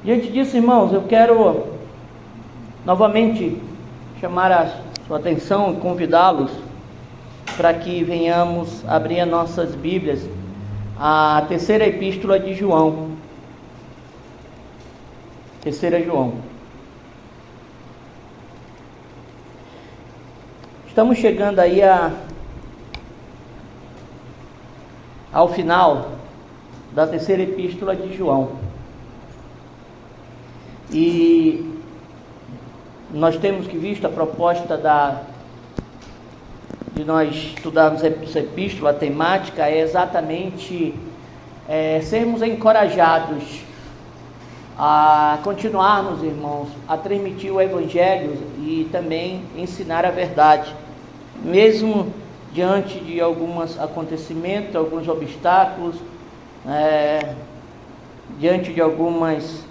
Diante disso, irmãos, eu quero novamente chamar a sua atenção e convidá-los para que venhamos abrir as nossas Bíblias, a terceira epístola de João. Terceira João. Estamos chegando aí ao final da terceira epístola de João. E nós temos que visto a proposta de nós estudarmos essa epístola, a temática é exatamente sermos encorajados a continuarmos, irmãos, a transmitir o Evangelho e também ensinar a verdade, mesmo diante de alguns acontecimentos, alguns obstáculos, diante de algumas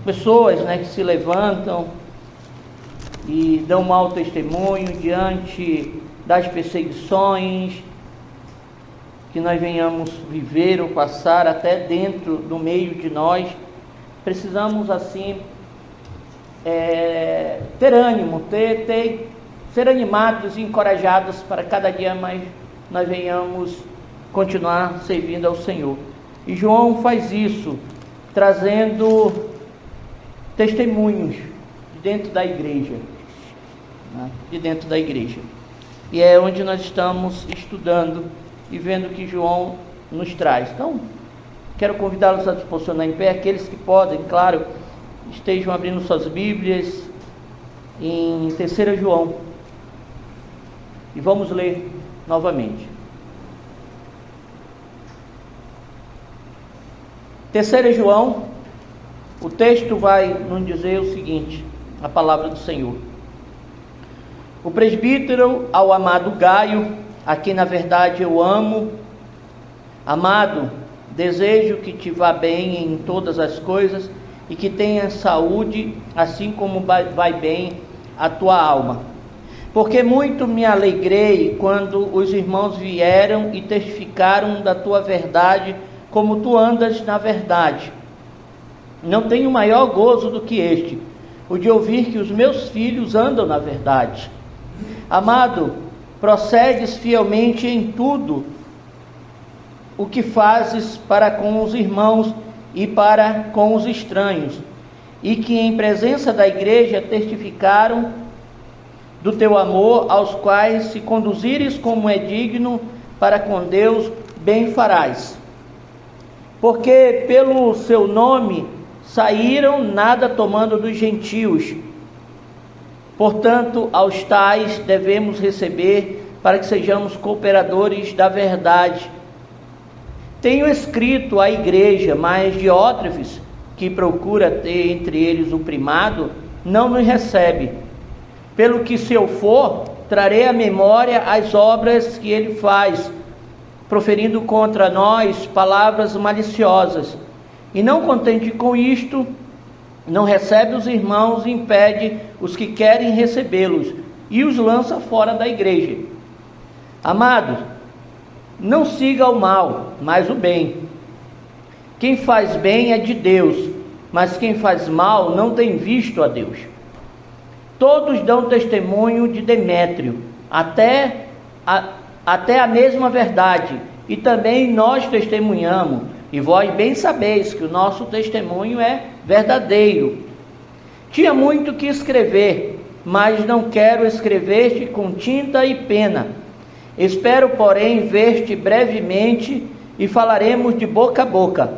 pessoas que se levantam e dão mau testemunho diante das perseguições que nós venhamos viver ou passar até dentro do meio de nós. Precisamos assim ter ânimo, ser animados e encorajados para cada dia mais nós venhamos continuar servindo ao Senhor. E João faz isso, trazendo testemunhos de dentro da igreja, E é onde nós estamos estudando e vendo que João nos traz. Então, quero convidá-los a se posicionar em pé, aqueles que podem, claro, estejam abrindo suas Bíblias em 3 João. E vamos ler novamente. 3 João, o texto vai nos dizer o seguinte, a palavra do Senhor. O presbítero ao amado Gaio, a quem na verdade eu amo, amado, desejo que te vá bem em todas as coisas e que tenha saúde, assim como vai bem a tua alma. Porque muito me alegrei quando os irmãos vieram e testificaram da tua verdade, como tu andas na verdade. Não tenho maior gozo do que este, o de ouvir que os meus filhos andam na verdade. Amado, prossegues fielmente em tudo o que fazes para com os irmãos e para com os estranhos, e que em presença da igreja testificaram do teu amor, aos quais se conduzires como é digno para com Deus, bem farás. Porque pelo seu nome saíram, nada tomando dos gentios. Portanto, aos tais devemos receber, para que sejamos cooperadores da verdade. Tenho escrito à igreja, mas Diótrefes, que procura ter entre eles o primado, não nos recebe. Pelo que, se eu for, trarei à memória as obras que ele faz, proferindo contra nós palavras maliciosas. E não contente com isto, não recebe os irmãos e impede os que querem recebê-los e os lança fora da igreja. Amados, não siga o mal, mas o bem. Quem faz bem é de Deus, mas quem faz mal não tem visto a Deus. Todos dão testemunho de Demétrio, até a mesma verdade, e também nós testemunhamos, e vós bem sabeis que o nosso testemunho é verdadeiro. Tinha muito que escrever, mas não quero escrever-te com tinta e pena. Espero, porém, ver-te brevemente e falaremos de boca a boca.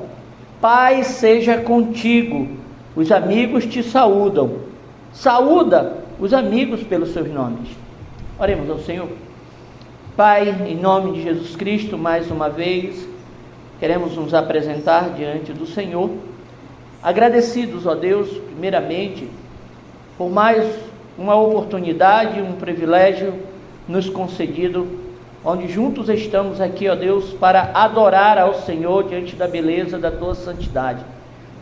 Paz seja contigo. Os amigos te saúdam. Saúda os amigos pelos seus nomes. Oremos ao Senhor. Pai, em nome de Jesus Cristo, mais uma vez, queremos nos apresentar diante do Senhor, agradecidos, ó Deus, primeiramente, por mais uma oportunidade, um privilégio nos concedido, onde juntos estamos aqui, ó Deus, para adorar ao Senhor diante da beleza da tua santidade,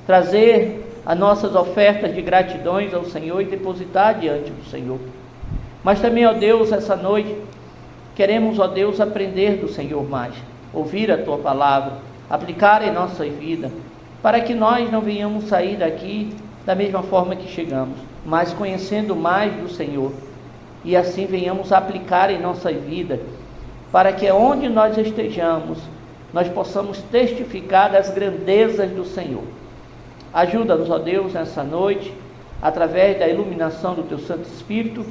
trazer as nossas ofertas de gratidões ao Senhor e depositar diante do Senhor. Mas também, ó Deus, essa noite, queremos, ó Deus, aprender do Senhor mais, ouvir a Tua palavra, aplicar em nossa vida, para que nós não venhamos sair daqui da mesma forma que chegamos, mas conhecendo mais do Senhor, e assim venhamos aplicar em nossa vida, para que onde nós estejamos, nós possamos testificar das grandezas do Senhor. Ajuda-nos, ó Deus, nessa noite, através da iluminação do Teu Santo Espírito,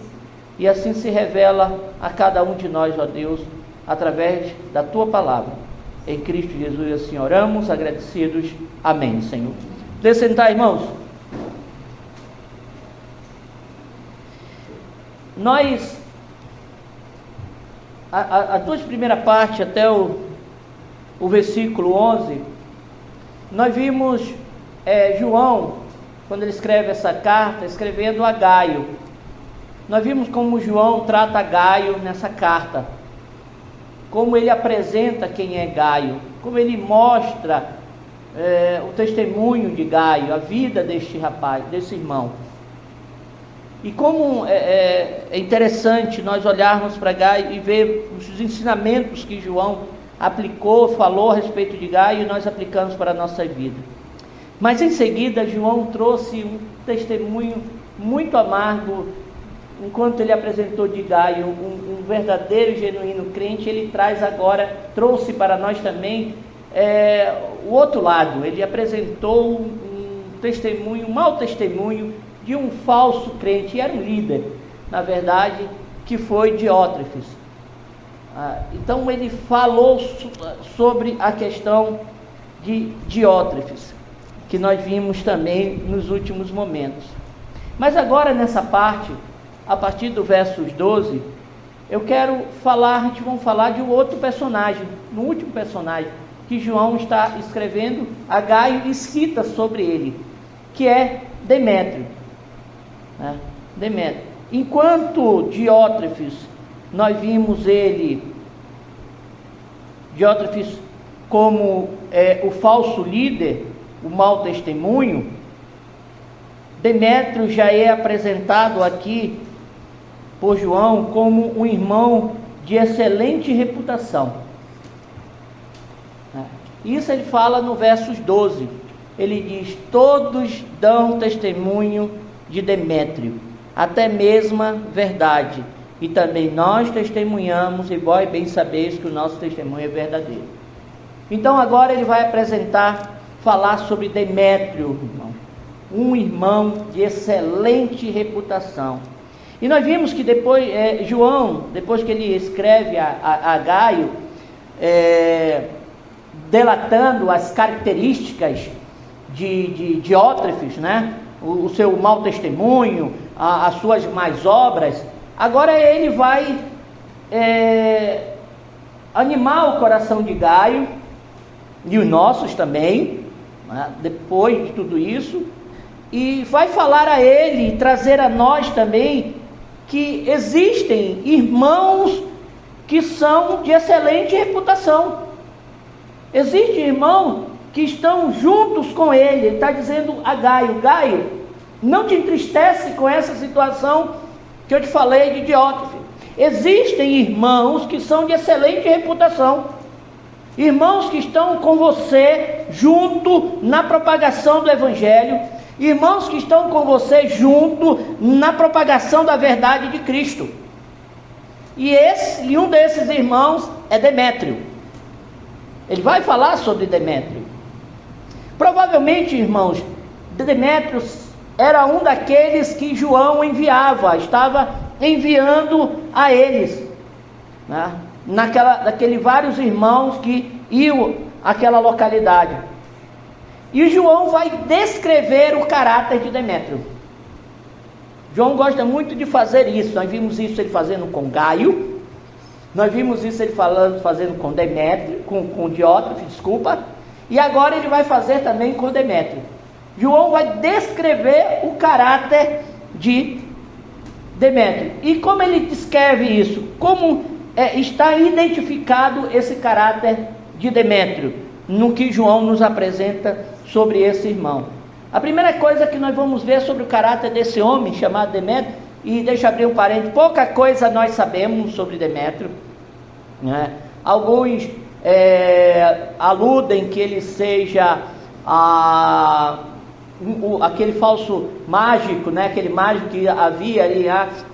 e assim se revela a cada um de nós, ó Deus, através da Tua palavra. Em Cristo Jesus assim oramos, agradecidos. Amém, Senhor. Podem sentar, irmãos. Nós, as duas primeiras partes, até o versículo 11, nós vimos João, quando ele escreve essa carta, escrevendo a Gaio. Nós vimos como João trata Gaio nessa carta, como ele apresenta quem é Gaio, como ele mostra o testemunho de Gaio, a vida deste rapaz, desse irmão. E como é interessante nós olharmos para Gaio e ver os ensinamentos que João aplicou, falou a respeito de Gaio, e nós aplicamos para a nossa vida. Mas em seguida João trouxe um testemunho muito amargo. Enquanto ele apresentou de Gaio um verdadeiro e genuíno crente, ele trouxe para nós também o outro lado. Ele apresentou um testemunho, um mau testemunho de um falso crente, e era um líder, na verdade, que foi Diótrefes. Então ele falou sobre a questão de Diótrefes, que nós vimos também nos últimos momentos. Mas agora nessa parte, a partir do versos 12, a gente vai falar de um outro personagem, no último personagem, que João está escrevendo a Gaio e cita sobre ele, que é Demétrio. Demétrio. Enquanto Diótrefes, nós vimos Diótrefes como o falso líder, o mau testemunho, Demétrio já é apresentado aqui por João como um irmão de excelente reputação. Isso ele fala no versos 12. Ele diz: todos dão testemunho de Demétrio, até mesmo a verdade, e também nós testemunhamos, e vós bem sabeis que o nosso testemunho é verdadeiro. Então agora ele vai falar sobre Demétrio, um irmão de excelente reputação. E nós vimos que depois, João, depois que ele escreve a Gaio, delatando as características de Diótrefes, né? O seu mau testemunho, as suas más obras, agora ele vai animar o coração de Gaio, e os nossos também, né? Depois de tudo isso, e vai falar a ele, e trazer a nós também, que existem irmãos que são de excelente reputação. Existem irmãos que estão juntos com ele. Ele está dizendo a Gaio: Gaio, não te entristece com essa situação que eu te falei de Diótrefes. Existem irmãos que são de excelente reputação, irmãos que estão com você junto na propagação do Evangelho, irmãos que estão com você junto na propagação da verdade de Cristo. E um desses irmãos é Demétrio. Ele vai falar sobre Demétrio. Provavelmente, irmãos, Demétrio era um daqueles que João estava enviando a eles, né? Daqueles vários irmãos que iam àquela localidade. E João vai descrever o caráter de Demétrio. João gosta muito de fazer isso. Nós vimos isso ele fazendo com Gaio, nós vimos isso ele fazendo com Demétrio, com Diótrefes, e agora ele vai fazer também com Demétrio. João vai descrever o caráter de Demétrio. E como ele descreve isso? Como está identificado esse caráter de Demétrio, no que João nos apresenta sobre esse irmão? A primeira coisa que nós vamos ver sobre o caráter desse homem chamado Demétrio, e deixa eu abrir um parênteses, pouca coisa nós sabemos sobre Demétrio. né? Alguns aludem que ele seja aquele falso mágico, né? Aquele mágico que havia ali,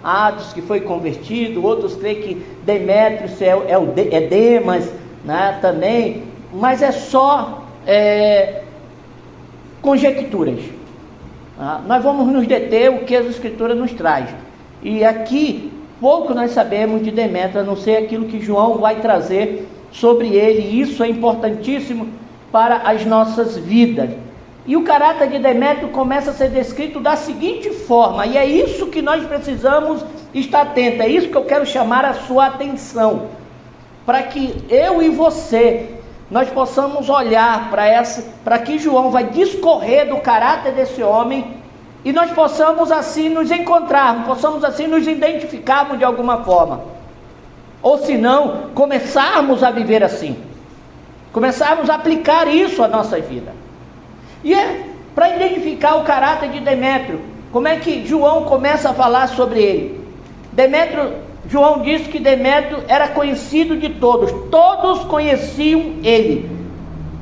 Atos, que foi convertido. Outros creem que Demétrio é Demas, né? Também, mas é só conjecturas. Nós vamos nos deter o que as Escrituras nos traz. E aqui pouco nós sabemos de Demétrio, a não ser aquilo que João vai trazer sobre ele. E isso é importantíssimo para as nossas vidas. E o caráter de Demétrio começa a ser descrito da seguinte forma, e é isso que nós precisamos estar atentos, é isso que eu quero chamar a sua atenção, para que eu e você, nós possamos olhar para que João vai discorrer do caráter desse homem, e nós possamos assim nos encontrarmos, possamos assim nos identificarmos de alguma forma, ou se não, começarmos a viver assim, começarmos a aplicar isso à nossa vida. E para identificar o caráter de Demétrio, como é que João começa a falar sobre ele? João diz que Demétrio era conhecido de todos, todos conheciam ele,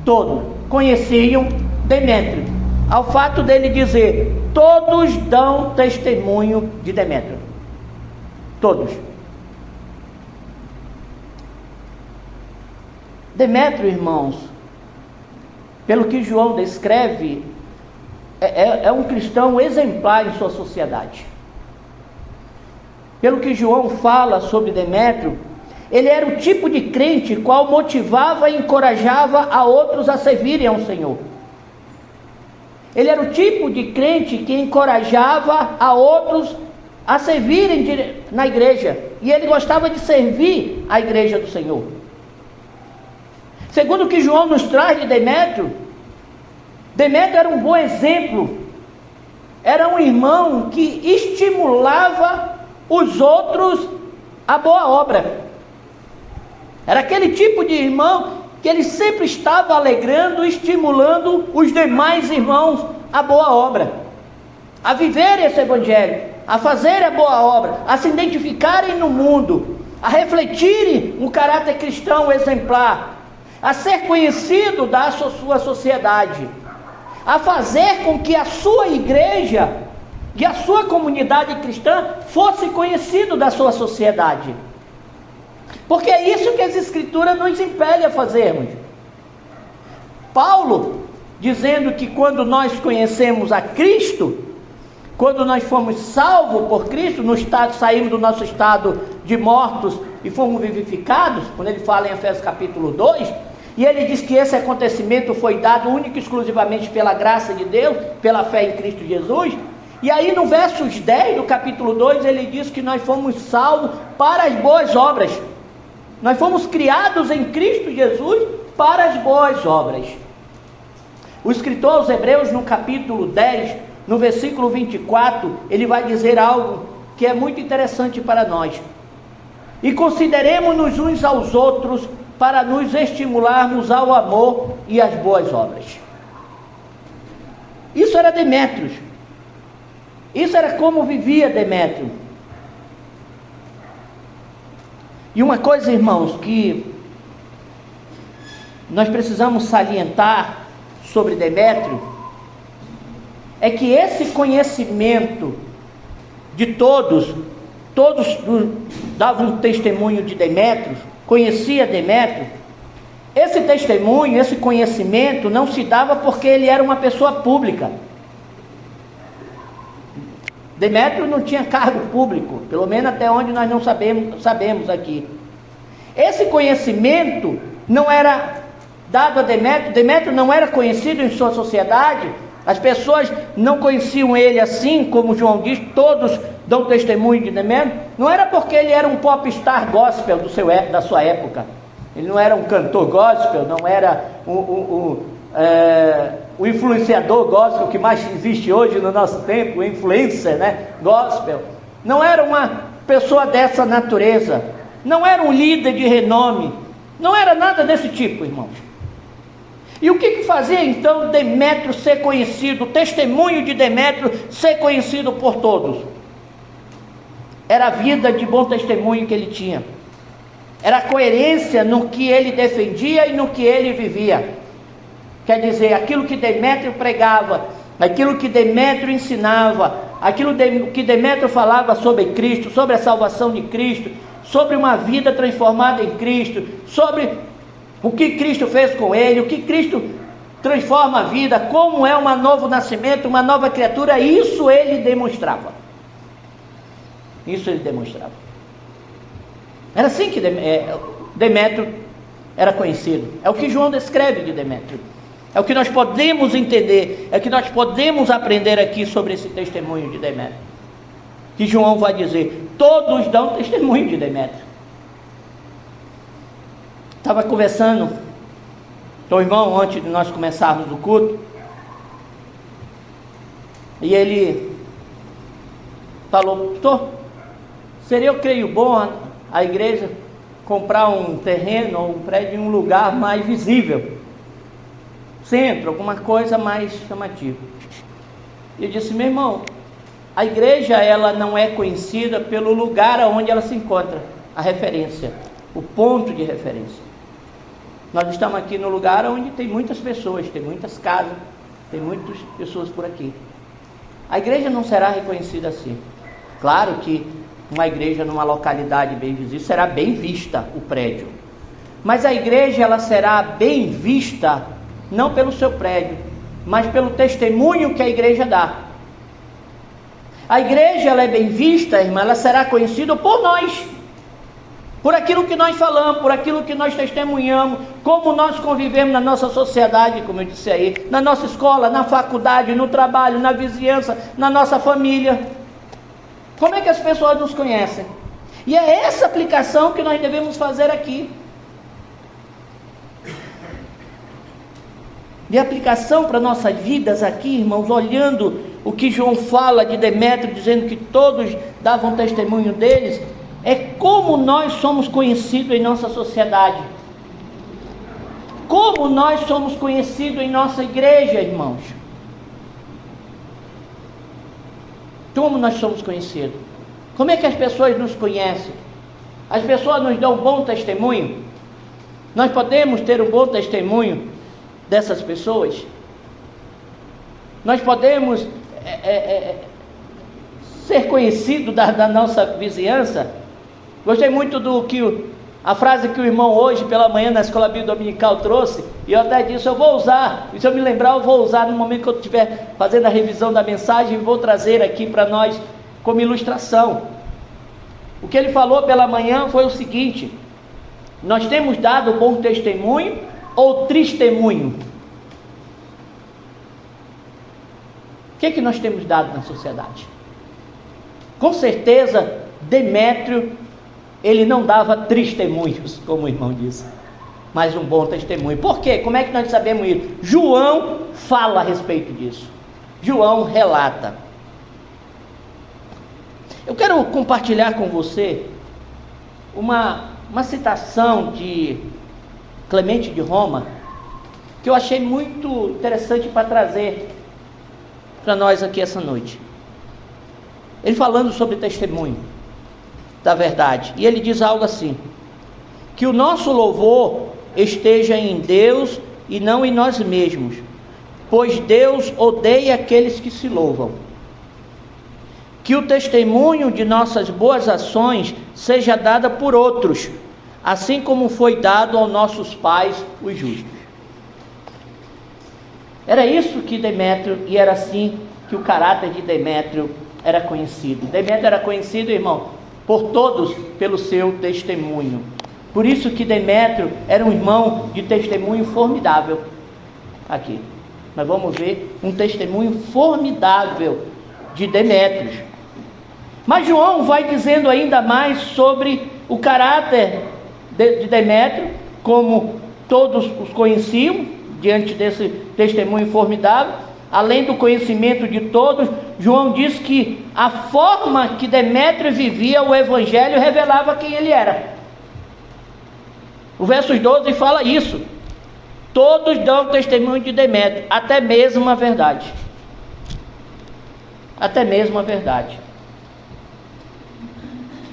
todos conheciam Demétrio, ao fato dele dizer, todos dão testemunho de Demétrio, todos. Demétrio, irmãos, pelo que João descreve, é um cristão exemplar em sua sociedade. Pelo que João fala sobre Demétrio, ele era o tipo de crente qual motivava e encorajava a outros a servirem ao Senhor. Ele era o tipo de crente que encorajava a outros a servirem na igreja. E ele gostava de servir a igreja do Senhor. Segundo o que João nos traz de Demétrio era um bom exemplo, era um irmão que estimulava os outros à boa obra, era aquele tipo de irmão que ele sempre estava alegrando, estimulando os demais irmãos à boa obra, a viver esse evangelho, a fazer a boa obra, a se identificarem no mundo, a refletirem um caráter cristão exemplar, a ser conhecido da sua sociedade, a fazer com que a sua igreja e a sua comunidade cristã fosse conhecido da sua sociedade. Porque é isso que as Escrituras nos impelem a fazermos. Paulo, dizendo que quando nós conhecemos a Cristo, quando nós fomos salvos por Cristo, saímos do nosso estado de mortos e fomos vivificados, quando ele fala em Efésios capítulo 2, e ele diz que esse acontecimento foi dado única e exclusivamente pela graça de Deus, pela fé em Cristo Jesus. E aí no versos 10 do capítulo 2, ele diz que nós fomos salvos para as boas obras. Nós fomos criados em Cristo Jesus para as boas obras. O escritor aos Hebreus, no capítulo 10, no versículo 24, ele vai dizer algo que é muito interessante para nós. E consideremos-nos uns aos outros para nos estimularmos ao amor e às boas obras. Isso era Demétrio. Isso era como vivia Demétrio. E uma coisa, irmãos, que nós precisamos salientar sobre Demétrio, é que esse conhecimento de todos davam um testemunho de Demétrio, conhecia Demétrio. Esse testemunho, esse conhecimento não se dava porque ele era uma pessoa pública. Demétrio não tinha cargo público, pelo menos até onde nós não sabemos aqui. Esse conhecimento não era dado a Demétrio. Demétrio não era conhecido em sua sociedade. As pessoas não conheciam ele assim, como João diz, todos dão testemunho de Demétrio. Não era porque ele era um popstar gospel da sua época. Ele não era um cantor gospel, não era o influenciador gospel que mais existe hoje no nosso tempo, o influencer, né, gospel. Não era uma pessoa dessa natureza, não era um líder de renome, não era nada desse tipo, irmãos. E o que fazia então Demétrio ser conhecido, o testemunho de Demétrio ser conhecido por todos? Era a vida de bom testemunho que ele tinha. era a coerência no que ele defendia e no que ele vivia. Quer dizer, aquilo que Demétrio pregava, aquilo que Demétrio ensinava, aquilo que Demétrio falava sobre Cristo, sobre a salvação de Cristo, sobre uma vida transformada em Cristo, sobre o que Cristo fez com ele, o que Cristo transforma a vida, como é um novo nascimento, uma nova criatura, isso ele demonstrava. Isso ele demonstrava. Era assim que Demétrio era conhecido. É o que João descreve de Demétrio. É o que nós podemos entender, é o que nós podemos aprender aqui sobre esse testemunho de Demétrio. Que João vai dizer, todos dão testemunho de Demétrio. Estava conversando com o irmão antes de nós começarmos o culto, e ele falou, pastor, seria, eu creio, bom a igreja comprar um terreno ou um prédio em um lugar mais visível, centro, alguma coisa mais chamativa. E eu disse, meu irmão, a igreja ela não é conhecida pelo lugar onde ela se encontra, a referência, o ponto de referência. Nós estamos aqui no lugar onde tem muitas pessoas, tem muitas casas, tem muitas pessoas por aqui. A igreja não será reconhecida assim. Claro que uma igreja numa localidade bem visível será bem vista o prédio, mas a igreja ela será bem vista não pelo seu prédio, mas pelo testemunho que a igreja dá. A igreja ela é bem vista, irmã, ela será conhecida por nós, por aquilo que nós falamos, por aquilo que nós testemunhamos, como nós convivemos na nossa sociedade, como eu disse aí, na nossa escola, na faculdade, no trabalho, na vizinhança, na nossa família. Como é que as pessoas nos conhecem? E é essa aplicação que nós devemos fazer aqui. E a aplicação para nossas vidas aqui, irmãos, olhando o que João fala de Demétrio, dizendo que todos davam testemunho deles, é como nós somos conhecidos em nossa sociedade. Como nós somos conhecidos em nossa igreja, irmãos. Como nós somos conhecidos? Como é que as pessoas nos conhecem? As pessoas nos dão um bom testemunho? Nós podemos ter um bom testemunho dessas pessoas? Nós podemos ser conhecidos da nossa vizinhança? Gostei muito a frase que o irmão hoje pela manhã na escola bíblica dominical trouxe, e eu até disse, eu vou usar, e se eu me lembrar eu vou usar no momento que eu estiver fazendo a revisão da mensagem, vou trazer aqui para nós como ilustração. O que ele falou pela manhã foi o seguinte: nós temos dado bom testemunho ou testemunho? O que nós temos dado na sociedade? Com certeza Demétrio ele não dava testemunhos, como o irmão disse, mas um bom testemunho. Por quê? Como é que nós sabemos isso? João fala a respeito disso. João relata. Eu quero compartilhar com você uma citação de Clemente de Roma, que eu achei muito interessante para trazer para nós aqui essa noite. Ele falando sobre testemunho da verdade, e ele diz algo assim: que o nosso louvor esteja em Deus e não em nós mesmos, pois Deus odeia aqueles que se louvam. Que o testemunho de nossas boas ações seja dado por outros, assim como foi dado aos nossos pais, os justos. Era isso que Demétrio, e era assim que o caráter de Demétrio era conhecido. Demétrio era conhecido, irmão, por todos pelo seu testemunho. Por isso que Demétrio era um irmão de testemunho formidável. Aqui nós vamos ver um testemunho formidável de Demétrio. Mas João vai dizendo ainda mais sobre o caráter de Demétrio, como todos os conheciam diante desse testemunho formidável. Além do conhecimento de todos, João diz que a forma que Demétrio vivia o evangelho revelava quem ele era. O verso 12 fala isso: todos dão testemunho de Demétrio, até mesmo a verdade. Até mesmo a verdade.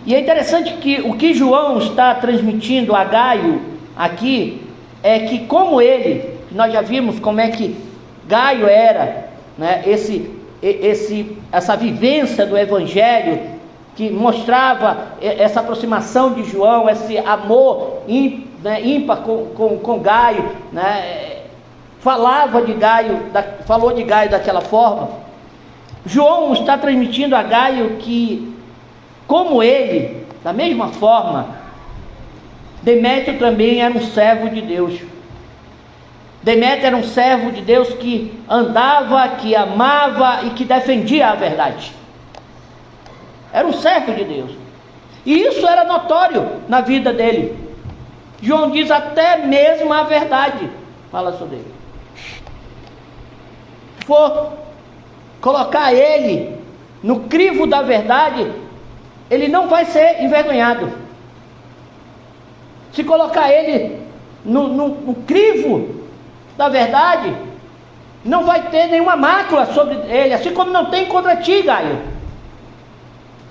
E é interessante que o que João está transmitindo a Gaio aqui é que, como ele, nós já vimos como é que Gaio era, né, essa vivência do Evangelho, que mostrava essa aproximação de João, esse amor ímpar com Gaio, né, falou de Gaio daquela forma. João está transmitindo a Gaio que, como ele, da mesma forma, Demétrio também era um servo de Deus. Demétrio era um servo de Deus que andava, que amava e que defendia a verdade. Era um servo de Deus. E isso era notório na vida dele. João diz até mesmo a verdade. Fala sobre ele. Se for colocar ele no crivo da verdade, ele não vai ser envergonhado. Se colocar ele no crivo da verdade, não vai ter nenhuma mácula sobre ele, assim como não tem contra ti, Gaio.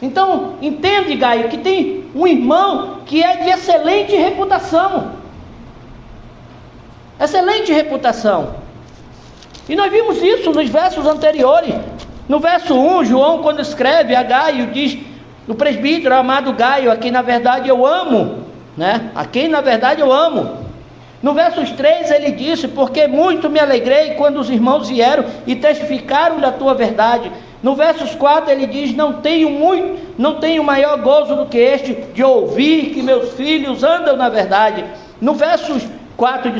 Então, entende, Gaio, que tem um irmão que é de excelente reputação. Excelente reputação. E nós vimos isso nos versos anteriores. No verso 1, João, quando escreve a Gaio, diz: o presbítero amado Gaio, a quem na verdade eu amo, né? A quem na verdade eu amo. No versos 3 ele disse: porque muito me alegrei quando os irmãos vieram e testificaram da tua verdade. No versos 4 ele diz: não tenho maior gozo do que este, de ouvir que meus filhos andam na verdade. No versos 4,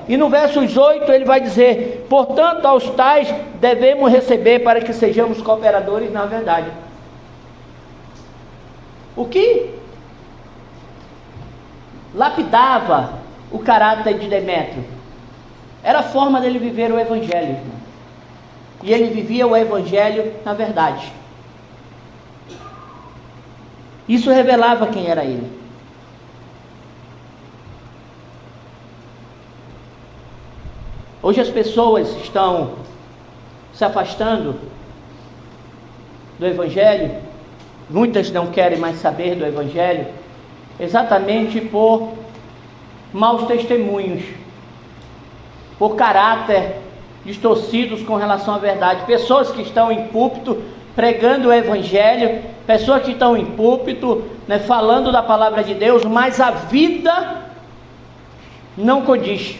e no versos 8 ele vai dizer: portanto aos tais devemos receber para que sejamos cooperadores na verdade. O que lapidava o caráter de Demétrio era a forma dele viver o Evangelho, irmão. E ele vivia o Evangelho na verdade. Isso revelava quem era ele. Hoje as pessoas estão se afastando do Evangelho. Muitas não querem mais saber do Evangelho, exatamente por maus testemunhos, por caráter distorcidos com relação à verdade. Pessoas que estão em púlpito pregando o Evangelho, pessoas que estão em púlpito, né, falando da palavra de Deus, mas a vida não condiz.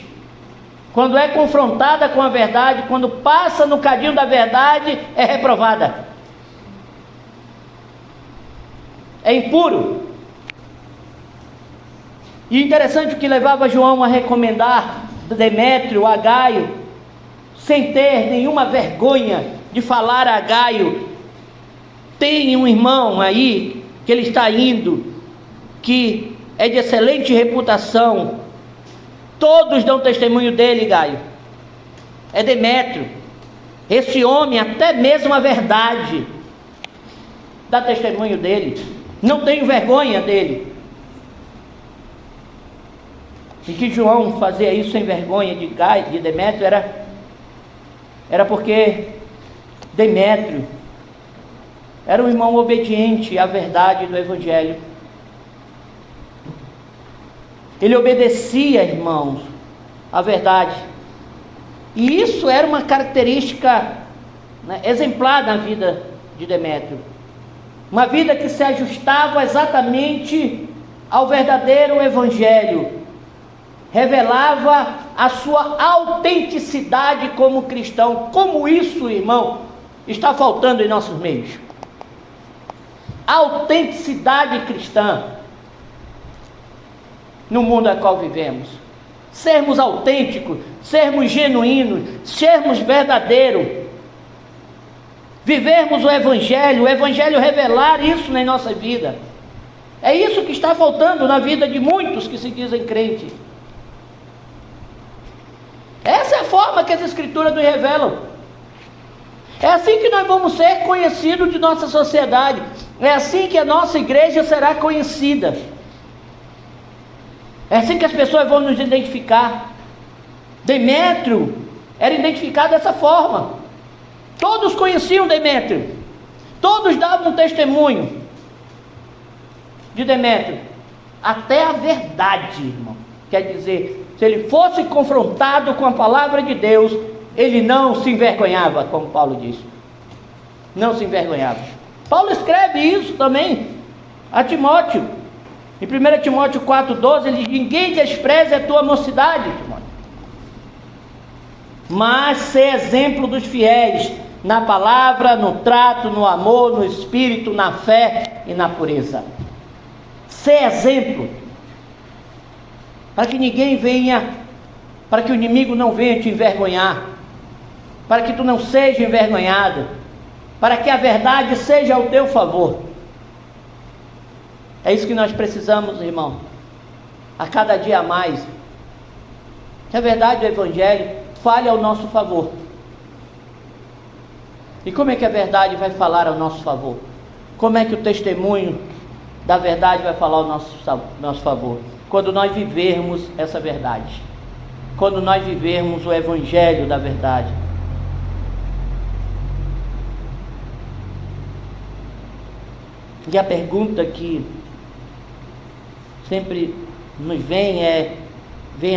Quando é confrontada com a verdade, quando passa no cadinho da verdade, é reprovada. É impuro. E interessante o que levava João a recomendar Demétrio a Gaio, sem ter nenhuma vergonha de falar a Gaio: tem um irmão aí que ele está indo, que é de excelente reputação, todos dão testemunho dele, Gaio, é Demétrio. Esse homem, até mesmo a verdade, dá testemunho dele, não tenho vergonha dele. E que João fazia isso sem vergonha de Gaio, de Demétrio, era porque Demétrio era um irmão obediente à verdade do Evangelho. Ele obedecia, irmãos, à verdade. E isso era uma característica, né, exemplar na vida de Demétrio. Uma vida que se ajustava exatamente ao verdadeiro Evangelho. Revelava a sua autenticidade como cristão. Como isso, irmão, está faltando em nossos meios? Autenticidade cristã no mundo a qual vivemos. Sermos autênticos, sermos genuínos, sermos verdadeiros. Vivermos o Evangelho revelar isso na nossa vida. É isso que está faltando na vida de muitos que se dizem crentes. Essa é a forma que as Escrituras nos revelam. É assim que nós vamos ser conhecidos de nossa sociedade. É assim que a nossa igreja será conhecida. É assim que as pessoas vão nos identificar. Demétrio era identificado dessa forma. Todos conheciam Demétrio. Todos davam testemunho. de Demétrio? Até a verdade, irmão. Quer dizer, se ele fosse confrontado com a palavra de Deus, ele não se envergonhava, como Paulo diz. Não se envergonhava. Paulo escreve isso também a Timóteo. Em 1 Timóteo 4,12, ele diz: ninguém despreze a tua mocidade, Timóteo, mas ser exemplo dos fiéis, na palavra, no trato, no amor, no espírito, na fé e na pureza. Ser exemplo, para que ninguém venha, para que o inimigo não venha te envergonhar, para que tu não seja envergonhado, para que a verdade seja ao teu favor. É isso que nós precisamos, irmão, a cada dia mais, que a verdade do Evangelho fale ao nosso favor. E como é que a verdade vai falar ao nosso favor? Como é que o testemunho da verdade vai falar ao nosso favor? Quando nós vivermos essa verdade, quando nós vivermos o Evangelho da verdade. E a pergunta que sempre nos vem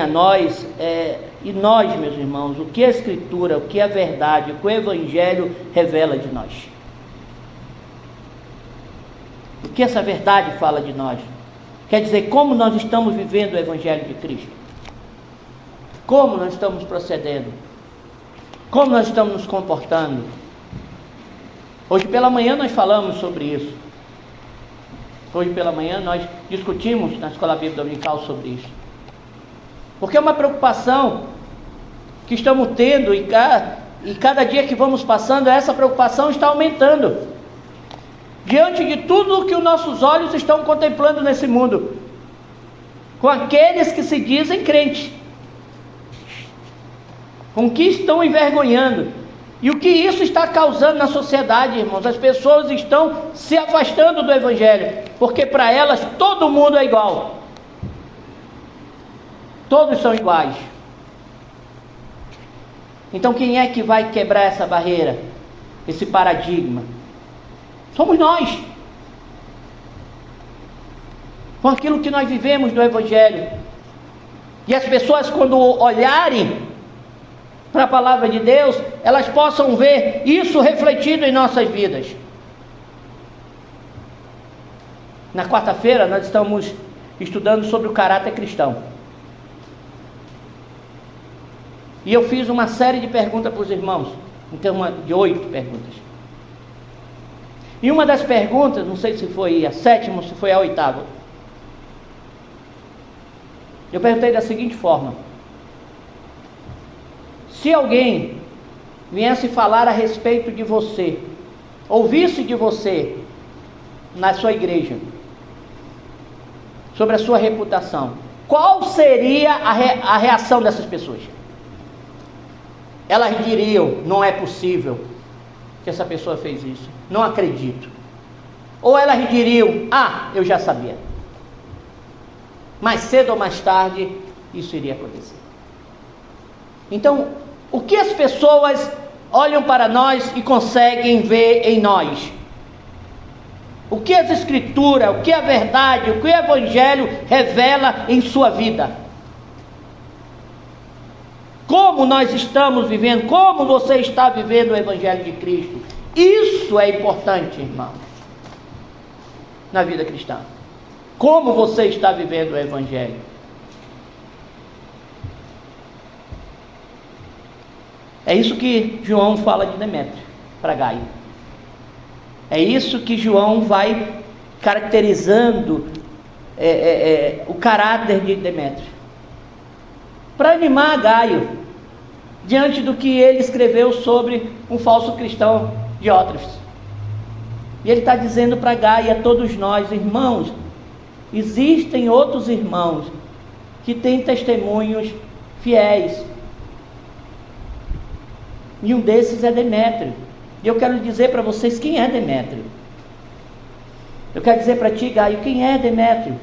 a nós e nós, meus irmãos, o que a Escritura, o que a verdade, o que o Evangelho revela de nós? O que essa verdade fala de nós? Quer dizer, como nós estamos vivendo o Evangelho de Cristo? Como nós estamos procedendo? Como nós estamos nos comportando? Hoje pela manhã nós falamos sobre isso. Hoje pela manhã nós discutimos na Escola Bíblica Dominical sobre isso. Porque é uma preocupação que estamos tendo e cada dia que vamos passando, essa preocupação está aumentando. Diante de tudo que os nossos olhos estão contemplando nesse mundo, com aqueles que se dizem crentes, com que estão envergonhando, e o que isso está causando na sociedade, irmãos. As pessoas estão se afastando do Evangelho, porque para elas todo mundo é igual, todos são iguais. Então quem é que vai quebrar essa barreira, esse paradigma? Somos nós, com aquilo que nós vivemos do Evangelho. E as pessoas, quando olharem para a palavra de Deus, elas possam ver isso refletido em nossas vidas. Na quarta-feira nós estamos estudando sobre o caráter cristão. E eu fiz uma série de perguntas para os irmãos, então de 8 perguntas. E uma das perguntas, não sei se foi a 7ª ou se foi a 8ª, eu perguntei da seguinte forma: se alguém viesse falar a respeito de você, ouvisse de você na sua igreja, sobre a sua reputação, qual seria a reação dessas pessoas? Elas diriam: não é possível que essa pessoa fez isso, não acredito. Ou elas diriam: eu já sabia, mais cedo ou mais tarde isso iria acontecer. Então, o que as pessoas olham para nós e conseguem ver em nós? O que as Escrituras, o que a verdade, o que o Evangelho revela em sua vida? Como nós estamos vivendo, como você está vivendo o Evangelho de Cristo? Isso é importante, irmão, na vida cristã. Como você está vivendo o Evangelho? É isso que João fala de Demétrio para Gaio. É isso que João vai caracterizando o caráter de Demétrio, para animar Gaio diante do que ele escreveu sobre um falso cristão, Diótrefes. E ele está dizendo para Gaio e a todos nós: irmãos, existem outros irmãos que têm testemunhos fiéis, e um desses é Demétrio. E eu quero dizer para vocês quem é Demétrio. Eu quero dizer para ti, Gaio, quem é Demétrio.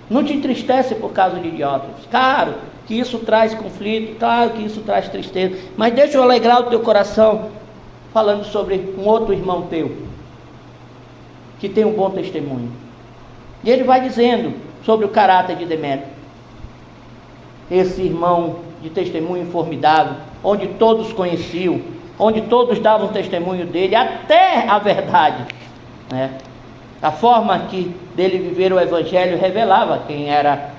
Não te entristece por causa de Diótrefes. Claro que isso traz conflito, claro que isso traz tristeza, mas deixa eu alegrar o teu coração falando sobre um outro irmão teu que tem um bom testemunho. E ele vai dizendo sobre o caráter de Demétrio. Esse irmão de testemunho formidável, onde todos conheciam, onde todos davam testemunho dele, até a verdade, né? A forma que dele viver o Evangelho revelava quem era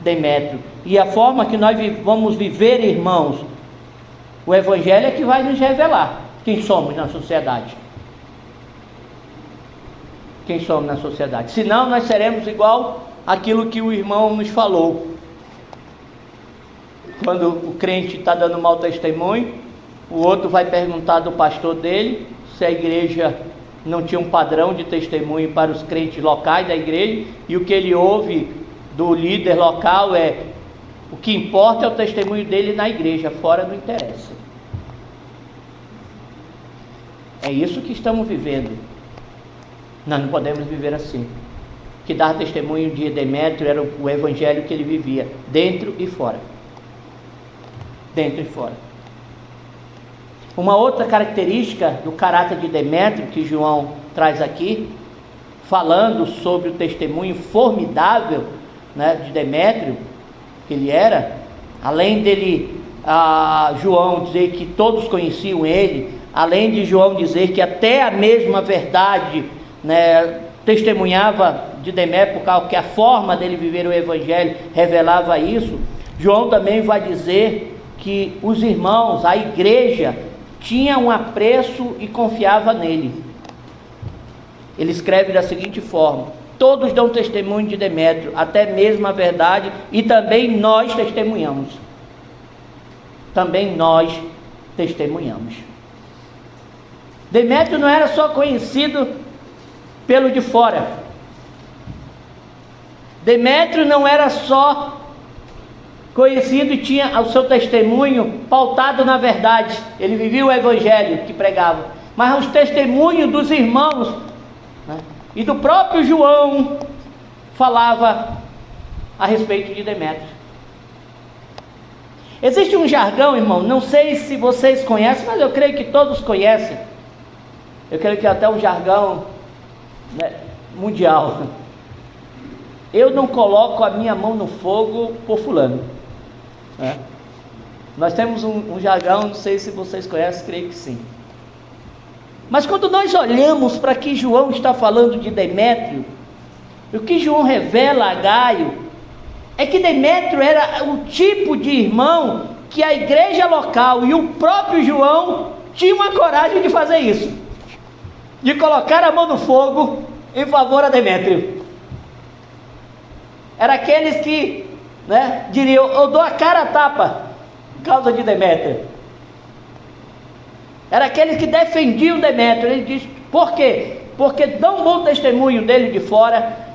Demétrio. E a forma que nós vamos viver, irmãos, o Evangelho é que vai nos revelar quem somos na sociedade. Quem somos na sociedade. Senão nós seremos igual aquilo que o irmão nos falou. Quando o crente está dando mau testemunho, o outro vai perguntar do pastor dele se a igreja não tinha um padrão de testemunho para os crentes locais da igreja, e o que ele ouve do líder local é: o que importa é o testemunho dele na igreja, fora não interessa. É isso que estamos vivendo. Nós não podemos viver assim. Que dar testemunho de Demétrio era o evangelho que ele vivia, dentro e fora. Dentro e fora. Uma outra característica do caráter de Demétrio que João traz aqui, falando sobre o testemunho formidável, né, de Demétrio, que ele era, além dele, João dizer que todos conheciam ele, além de João dizer que até a mesma verdade, né, testemunhava de Demétrio, por causa que a forma dele viver o evangelho revelava isso, João também vai dizer que os irmãos, a igreja, tinha um apreço e confiava nele. Ele escreve da seguinte forma: todos dão testemunho de Demétrio, até mesmo a verdade, e também nós testemunhamos. Também nós testemunhamos. Demétrio não era só conhecido pelo de fora. Demétrio não era só conhecido e tinha o seu testemunho pautado na verdade. Ele vivia o evangelho que pregava. Mas os testemunhos dos irmãos, né, e do próprio João falava a respeito de Demétrio. Existe um jargão, irmão, não sei se vocês conhecem, mas eu creio que todos conhecem. Eu creio que até um jargão, né, mundial. Eu não coloco a minha mão no fogo por fulano. Né? Nós temos um jargão, não sei se vocês conhecem, creio que sim. Mas quando nós olhamos para que João está falando de Demétrio, o que João revela a Gaio é que Demétrio era o tipo de irmão que a igreja local e o próprio João tinham a coragem de fazer isso, de colocar a mão no fogo em favor a Demétrio. Era aqueles que, né, diriam: eu dou a cara a tapa por causa de Demétrio. Era aqueles que defendiam Demétrio. Ele diz: por quê? Porque dão bom testemunho dele de fora.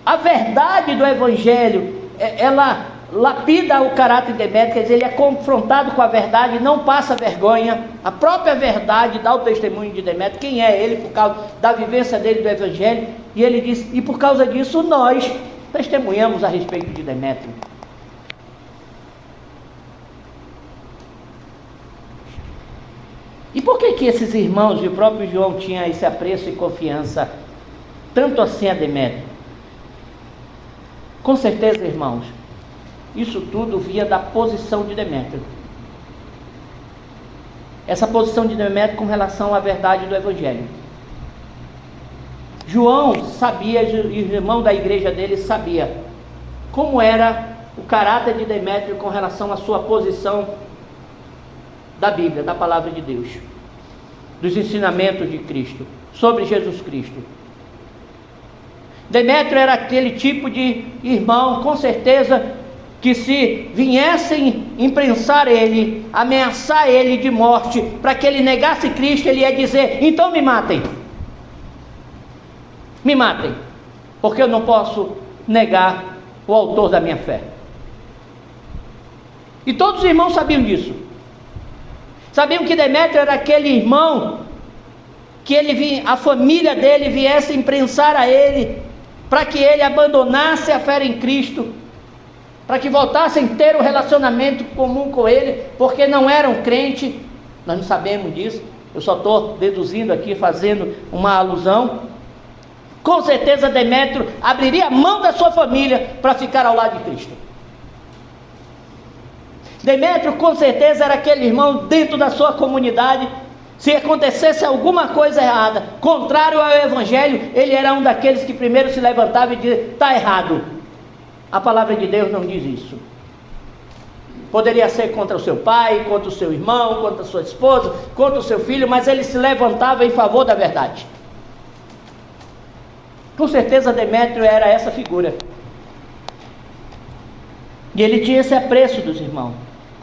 A verdade do evangelho, ela lapida o caráter de Demétrio, quer dizer, ele é confrontado com a verdade, não passa vergonha. A própria verdade dá o testemunho de Demétrio, quem é ele, por causa da vivência dele do evangelho. E ele diz: e por causa disso nós testemunhamos a respeito de Demétrio. E por que esses irmãos e o próprio João tinham esse apreço e confiança tanto assim a Demétrio? Com certeza, irmãos, isso tudo via da posição de Demétrio. Essa posição de Demétrio com relação à verdade do evangelho. João sabia, e o irmão da igreja dele sabia como era o caráter de Demétrio com relação à sua posição da Bíblia, da palavra de Deus, dos ensinamentos de Cristo, sobre Jesus Cristo. Demétrio era aquele tipo de irmão, com certeza, que se viessem imprensar ele, ameaçar ele de morte, para que ele negasse Cristo, ele ia dizer: então me matem. Me matem, porque eu não posso negar o autor da minha fé. E todos os irmãos sabiam disso. Sabiam que Demétrio era aquele irmão que a família dele viesse imprensar a ele, para que ele abandonasse a fé em Cristo, para que voltassem a ter um relacionamento comum com ele, porque não eram crentes. Nós não sabemos disso, eu só estou deduzindo aqui, fazendo uma alusão. com certeza Demétrio abriria a mão da sua família para ficar ao lado de Cristo. Demétrio com certeza era aquele irmão dentro da sua comunidade. Se acontecesse alguma coisa errada, contrário ao Evangelho, ele era um daqueles que primeiro se levantava e dizia: está errado. A palavra de Deus não diz isso. Poderia ser contra o seu pai, contra o seu irmão, contra a sua esposa, contra o seu filho, mas ele se levantava em favor da verdade. Com certeza Demétrio era essa figura. E ele tinha esse apreço dos irmãos.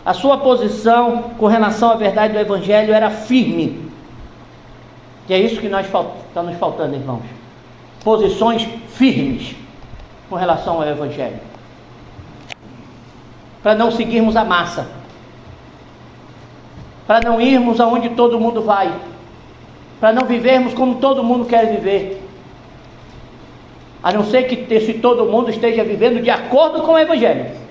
A sua posição com relação à verdade do Evangelho era firme. E é isso que está nos faltando, irmãos. Posições firmes com relação ao Evangelho. Para não seguirmos a massa. Para não irmos aonde todo mundo vai. Para não vivermos como todo mundo quer viver. A não ser que se todo mundo esteja vivendo de acordo com o Evangelho.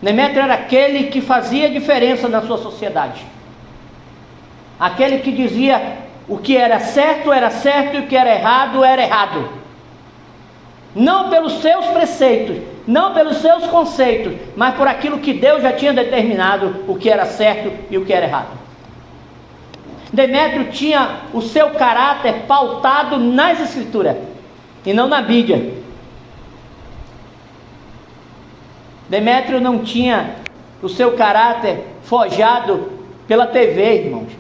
Demétrio era aquele que fazia diferença na sua sociedade. Aquele que dizia o que era certo e o que era errado. Não pelos seus preceitos, não pelos seus conceitos, mas por aquilo que Deus já tinha determinado o que era certo e o que era errado. Demétrio tinha o seu caráter pautado nas Escrituras e não na mídia. Demétrio não tinha o seu caráter forjado pela TV, irmãos,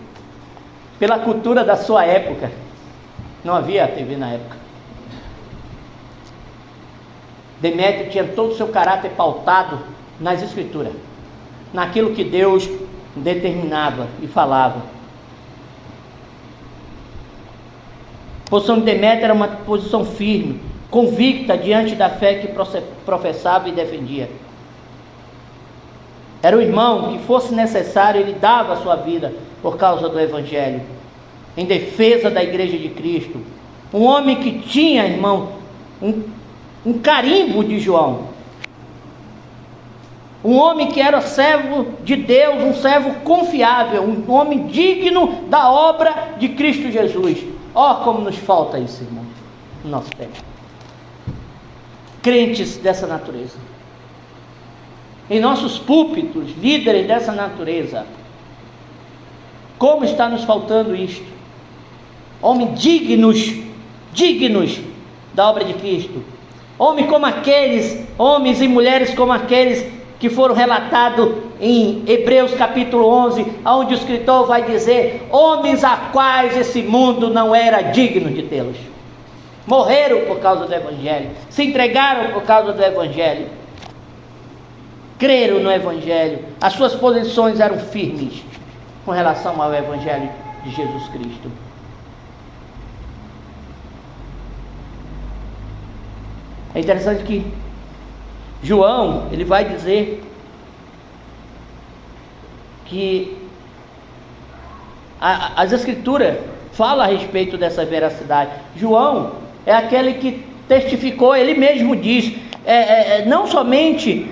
pela cultura da sua época. Não havia TV na época. Demétrio tinha todo o seu caráter pautado nas Escrituras, naquilo que Deus determinava e falava. A posição de Demétrio era uma posição firme, convicta diante da fé que professava e defendia. Era o irmão que fosse necessário, ele dava a sua vida por causa do Evangelho, em defesa da igreja de Cristo. Um homem que tinha, irmão, um carimbo de João. Um homem que era servo de Deus, um servo confiável, um homem digno da obra de Cristo Jesus. Como nos falta isso, irmão, no nosso tempo. Crentes dessa natureza. Em nossos púlpitos, líderes dessa natureza. Como está nos faltando isto? Homens dignos da obra de Cristo. Homens e mulheres como aqueles que foram relatados em Hebreus capítulo 11, onde o escritor vai dizer: homens a quais esse mundo não era digno de tê-los. Morreram por causa do Evangelho, se entregaram por causa do Evangelho. Creram no Evangelho, as suas posições eram firmes com relação ao Evangelho de Jesus Cristo. É interessante que João, ele vai dizer que as Escrituras falam a respeito dessa veracidade. João é aquele que testificou, ele mesmo diz, não somente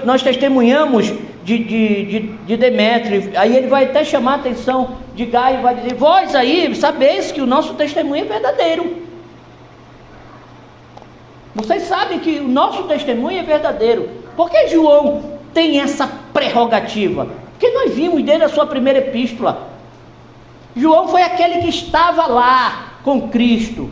nós testemunhamos de Demétrio. Aí ele vai até chamar a atenção de Gaio e vai dizer: vós aí sabeis que o nosso testemunho é verdadeiro. Vocês sabem que o nosso testemunho é verdadeiro. Por que João tem essa prerrogativa? Porque nós vimos desde a sua primeira epístola. João foi aquele que estava lá com Cristo.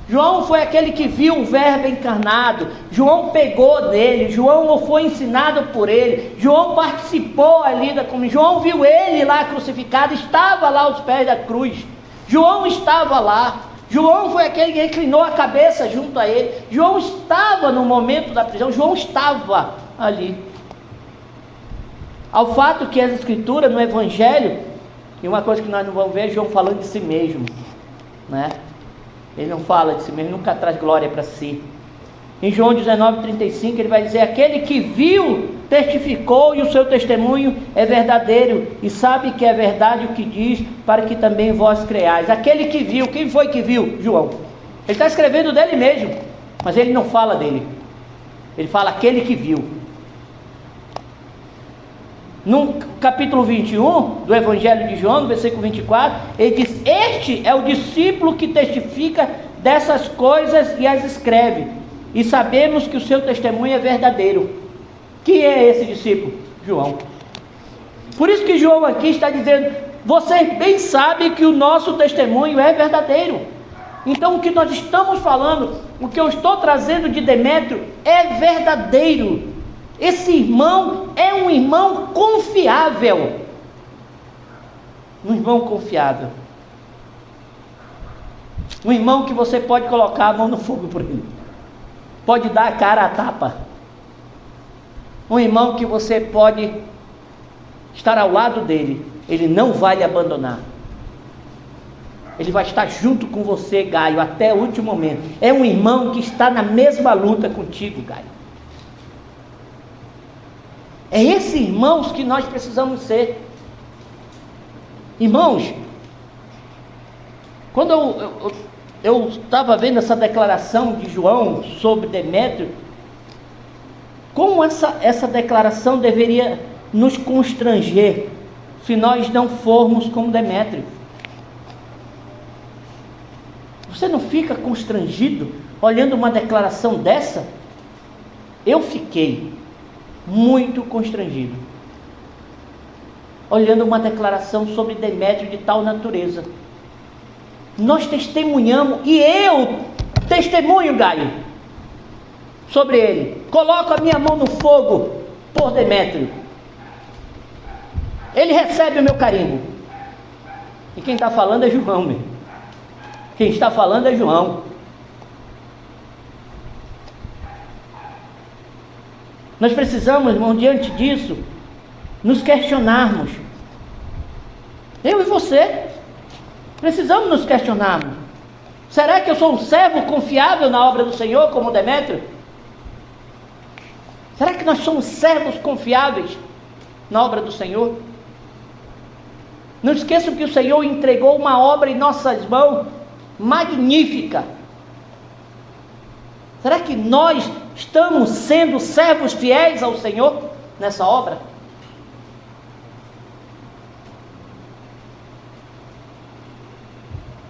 João foi aquele que viu o Verbo encarnado. João pegou dele. João foi ensinado por ele. João participou ali da comunhão. João viu ele lá crucificado. Estava lá aos pés da cruz. João estava lá. João foi aquele que inclinou a cabeça junto a ele. João estava no momento da prisão. João estava ali. Ao fato que as Escrituras no Evangelho, e uma coisa que nós não vamos ver é João falando de si mesmo, né? Ele não fala de si mesmo, nunca traz glória para si. Em João 19:35 ele vai dizer: aquele que viu, testificou, e o seu testemunho é verdadeiro, e sabe que é verdade o que diz, para que também vós creais. Aquele que viu, quem foi que viu? João. Ele está escrevendo dele mesmo, mas ele não fala dele. Ele fala aquele que viu. No capítulo 21 do Evangelho de João, no versículo 24, ele diz: este é o discípulo que testifica dessas coisas e as escreve, e sabemos que o seu testemunho é verdadeiro. Quem é esse discípulo? João. Por isso que João aqui está dizendo: vocês bem sabem que o nosso testemunho é verdadeiro. Então o que nós estamos falando, o que eu estou trazendo de Demétrio é verdadeiro. Esse irmão é um irmão confiável. Um irmão confiável. Um irmão que você pode colocar a mão no fogo por ele. Pode dar a cara a tapa. Um irmão que você pode estar ao lado dele. Ele não vai lhe abandonar. Ele vai estar junto com você, Gaio, até o último momento. É um irmão que está na mesma luta contigo, Gaio. É esses irmãos que nós precisamos ser. Irmãos, quando eu estava vendo essa declaração de João sobre Demétrio, como essa declaração deveria nos constranger se nós não formos como Demétrio? Você não fica constrangido olhando uma declaração dessa? Eu fiquei muito constrangido olhando uma declaração sobre Demétrio de tal natureza. Nós testemunhamos, e eu testemunho, Gaio, sobre ele. Coloco a minha mão no fogo por Demétrio. Ele recebe o meu carimbo. E quem está falando é João, meu. Quem está falando é João. Nós precisamos, irmão, diante disso, nos questionarmos. Eu e você precisamos nos questionarmos. Será que eu sou um servo confiável na obra do Senhor, como Demétrio? Será que nós somos servos confiáveis na obra do Senhor? Não esqueçam que o Senhor entregou uma obra em nossas mãos magnífica. Será que nós estamos sendo servos fiéis ao Senhor nessa obra?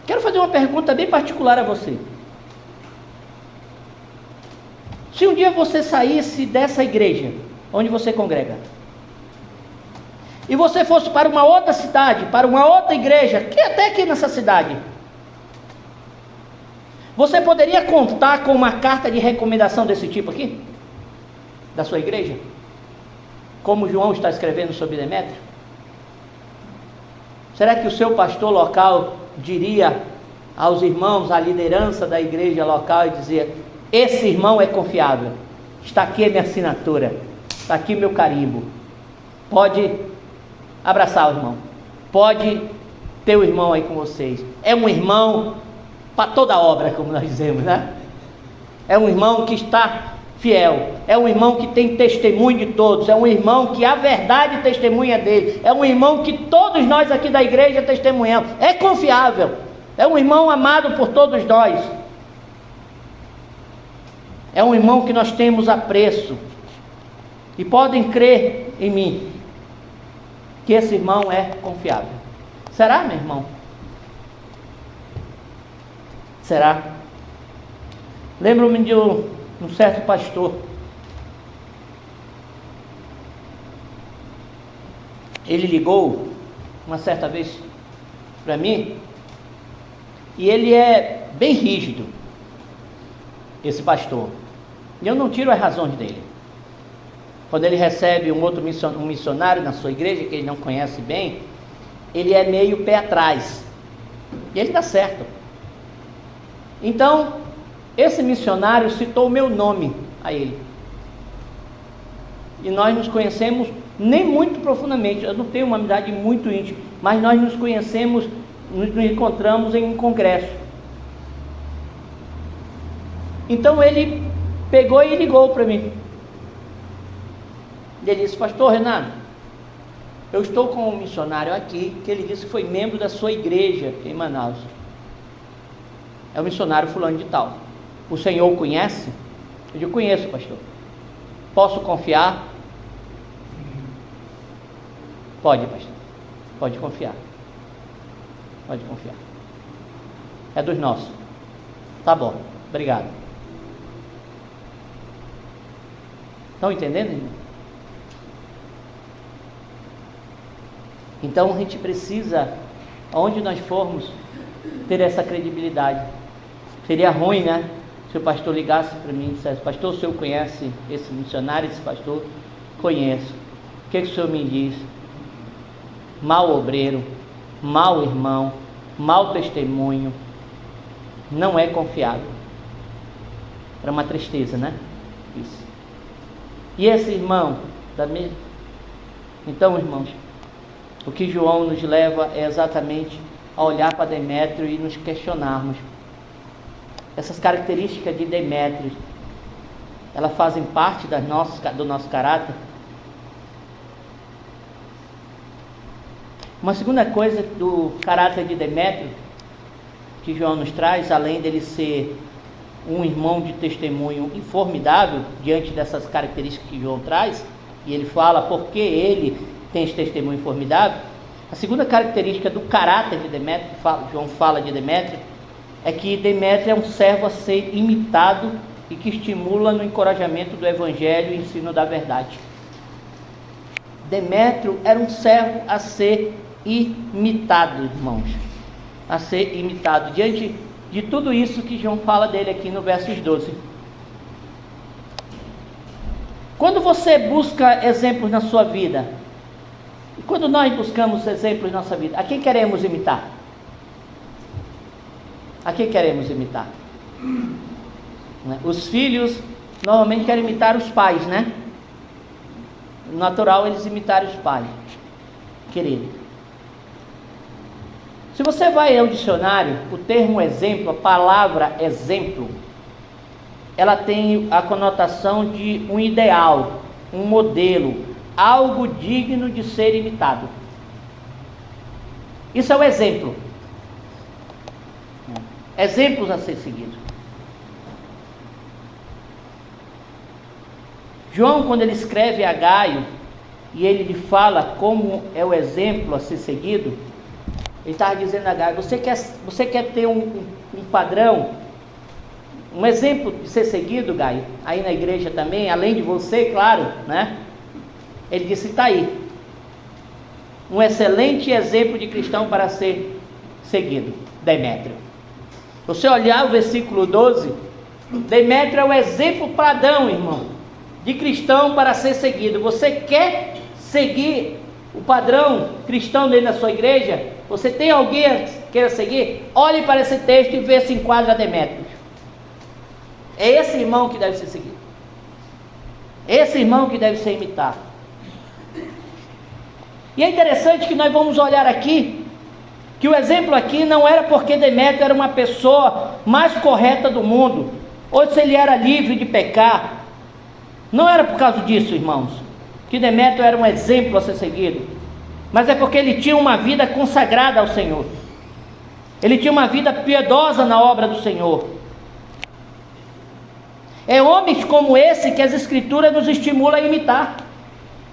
Quero fazer uma pergunta bem particular a você. Se um dia você saísse dessa igreja onde você congrega, e você fosse para uma outra cidade, para uma outra igreja, que até aqui nessa cidade, você poderia contar com uma carta de recomendação desse tipo aqui? Da sua igreja? Como João está escrevendo sobre Demétrio? Será que o seu pastor local diria aos irmãos, à liderança da igreja local, e dizia: esse irmão é confiável, está aqui a minha assinatura, está aqui meu carimbo, pode abraçar o irmão, pode ter o irmão aí com vocês, é um irmão para toda obra, como nós dizemos, né? É um irmão que está fiel, é um irmão que tem testemunho de todos, é um irmão que a verdade testemunha dele, é um irmão que todos nós aqui da igreja testemunhamos, é confiável, é um irmão amado por todos nós, é um irmão que nós temos apreço, e podem crer em mim, que esse irmão é confiável. Será, meu irmão? Será? Lembro-me de um certo pastor. Ele ligou uma certa vez para mim, e ele é bem rígido, esse pastor, e eu não tiro as razões dele. Quando ele recebe um outro missionário na sua igreja, que ele não conhece bem, ele é meio pé atrás, e ele dá certo. Então, esse missionário citou o meu nome a ele, e nós nos conhecemos nem muito profundamente, eu não tenho uma amizade muito íntima, mas nós nos conhecemos, nos encontramos em um congresso. Então ele pegou e ligou para mim. Ele disse: pastor Renato, eu estou com um missionário aqui, que ele disse que foi membro da sua igreja em Manaus. É o missionário fulano de tal. O senhor o conhece? Eu digo: conheço, pastor. Posso confiar? Pode, pastor. Pode confiar. Pode confiar. É dos nossos. Tá bom. Obrigado. Estão entendendo, irmão? Então a gente precisa, aonde nós formos, ter essa credibilidade. Seria ruim, né? Se o pastor ligasse para mim e dissesse: pastor, o senhor conhece esse missionário, esse pastor? Conheço. O que o senhor me diz? Mau obreiro, mau irmão, mau testemunho, não é confiável. Era uma tristeza, né? Isso. E esse irmão, então, irmãos, o que João nos leva é exatamente a olhar para Demétrio e nos questionarmos. Essas características de Demétrio, elas fazem parte do nosso caráter. Uma segunda coisa do caráter de Demétrio, que João nos traz, além dele ser um irmão de testemunho informidável, diante dessas características que João traz, e ele fala porque ele tem esse testemunho formidável. A segunda característica do caráter de Demétrio, João fala de Demétrio, é que Demétrio é um servo a ser imitado e que estimula no encorajamento do evangelho e ensino da verdade. Demétrio era um servo a ser imitado, irmãos, a ser imitado, diante de tudo isso que João fala dele aqui no versos 12. Quando você busca exemplos na sua vida, e quando nós buscamos exemplos na nossa vida, a quem queremos imitar? A quem queremos imitar? Os filhos normalmente querem imitar os pais, né? Natural eles imitarem os pais, querido. Se você vai ao dicionário, o termo exemplo, a palavra exemplo, ela tem a conotação de um ideal, um modelo, algo digno de ser imitado. Isso é o exemplo. Exemplos a ser seguidos. João, quando ele escreve a Gaio, e ele lhe fala como é o exemplo a ser seguido, ele estava dizendo a Gaio: você quer ter um padrão, um exemplo de ser seguido, Gaio, aí na igreja também, além de você, claro, né? Ele disse: está aí, um excelente exemplo de cristão para ser seguido, Demétrio. Se você olhar o versículo 12, Demétrio é o exemplo padrão, irmão, de cristão para ser seguido. Você quer seguir o padrão cristão dentro da sua igreja? Você tem alguém que queira seguir? Olhe para esse texto e vê se enquadra Demétrio. É esse irmão que deve ser seguido. Esse irmão que deve ser imitado. E é interessante que nós vamos olhar aqui, que o exemplo aqui não era porque Demétrio era uma pessoa mais correta do mundo, ou se ele era livre de pecar. Não era por causa disso, irmãos, que Demétrio era um exemplo a ser seguido, mas é porque ele tinha uma vida consagrada ao Senhor. Ele tinha uma vida piedosa na obra do Senhor. É homens como esse que as Escrituras nos estimulam a imitar.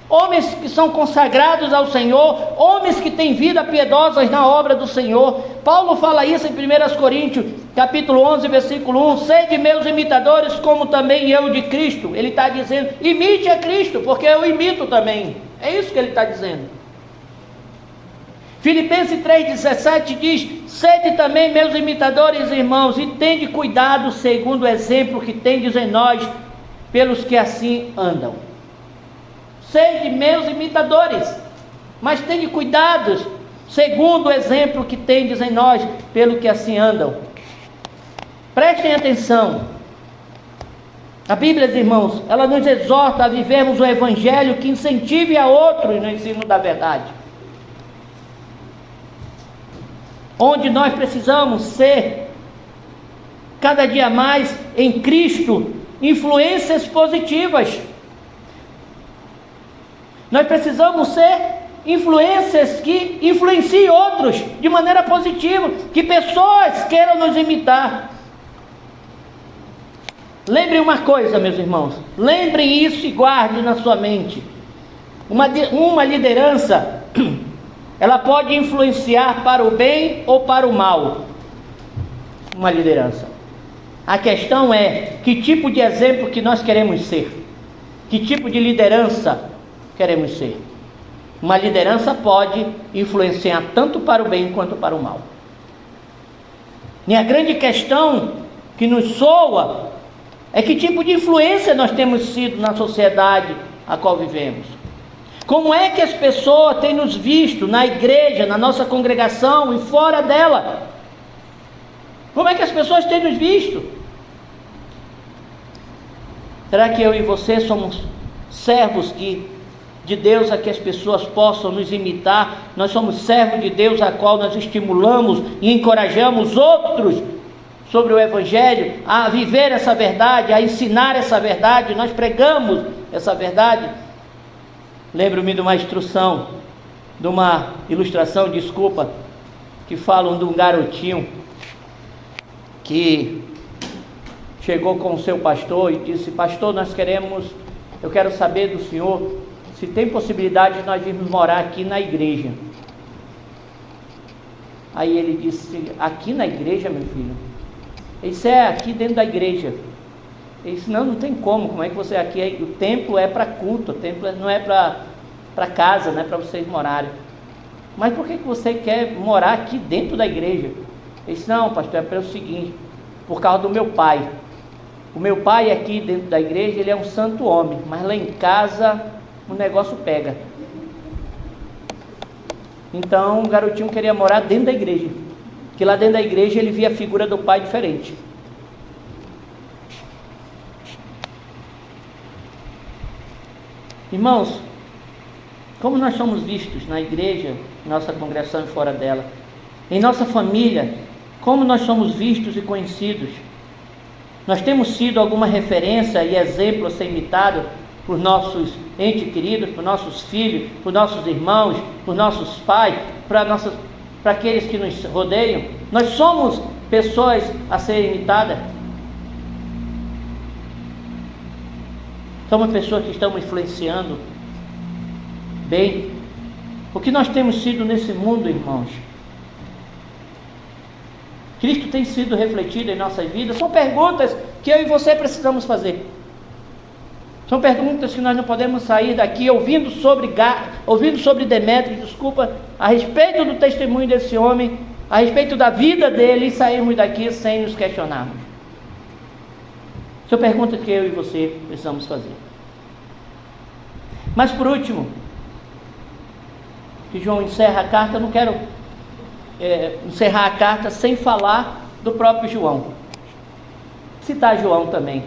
Homens que são consagrados ao Senhor, homens que têm vida piedosas na obra do Senhor. Paulo fala isso em 1 Coríntios, capítulo 11, versículo 1, sede meus imitadores, como também eu de Cristo. Ele está dizendo, imite a Cristo, porque eu imito também. É isso que ele está dizendo. Filipenses 3,17 diz, sede também meus imitadores, irmãos, e tende cuidado segundo o exemplo que tendes em nós, pelos que assim andam. Sede meus imitadores, mas tende cuidados, segundo o exemplo que tendes em nós, pelo que assim andam. Prestem atenção. A Bíblia, irmãos, ela nos exorta a vivermos o Evangelho que incentive a outros no ensino da verdade. Onde nós precisamos ser, cada dia mais, em Cristo, influências positivas. Nós precisamos ser influências que influenciem outros de maneira positiva, que pessoas queiram nos imitar. Lembrem uma coisa, meus irmãos, lembrem isso e guardem na sua mente. Uma liderança ela pode influenciar para o bem ou para o mal uma liderança. A questão é que tipo de exemplo que nós queremos ser, que tipo de liderança queremos ser. Uma liderança pode influenciar tanto para o bem quanto para o mal. E a grande questão que nos soa é que tipo de influência nós temos sido na sociedade a qual vivemos. Como é que as pessoas têm nos visto na igreja, na nossa congregação e fora dela? Como é que as pessoas têm nos visto? Será que eu e você somos servos de Deus a que as pessoas possam nos imitar? Nós somos servos de Deus a qual nós estimulamos e encorajamos outros sobre o Evangelho, a viver essa verdade, a ensinar essa verdade, nós pregamos essa verdade. Lembro-me de uma instrução, de uma ilustração, que falam de um garotinho que chegou com o seu pastor e disse: pastor, eu quero saber do senhor se tem possibilidade de nós virmos morar aqui na igreja. Aí ele disse: aqui na igreja, meu filho? Ele disse: é, aqui dentro da igreja. Ele disse: não tem como é que você aqui, o templo é para culto, o templo não é para casa, não é para vocês morarem. Mas por que você quer morar aqui dentro da igreja? Ele disse: não, pastor, é pelo seguinte, por causa do meu pai. O meu pai aqui dentro da igreja, ele é um santo homem, mas lá em casa o negócio pega. Então o garotinho queria morar dentro da igreja, porque lá dentro da igreja ele via a figura do pai diferente. Irmãos, como nós somos vistos na igreja, nossa congregação e fora dela, em nossa família, como nós somos vistos e conhecidos? Nós temos sido alguma referência e exemplo a ser imitado por nossos entes queridos, por nossos filhos, por nossos irmãos, por nossos pais, para aqueles que nos rodeiam? Nós somos pessoas a serem imitadas. Somos pessoas que estamos influenciando bem. O que nós temos sido nesse mundo, irmãos? Cristo tem sido refletido em nossas vidas? São perguntas que eu e você precisamos fazer. São perguntas que nós não podemos sair daqui ouvindo sobre Demétrio, a respeito do testemunho desse homem, a respeito da vida dele, e sairmos daqui sem nos questionarmos. São perguntas que eu e você precisamos fazer. Mas por último, que João encerra a carta, eu não quero encerrar a carta sem falar do próprio João. Citar João também.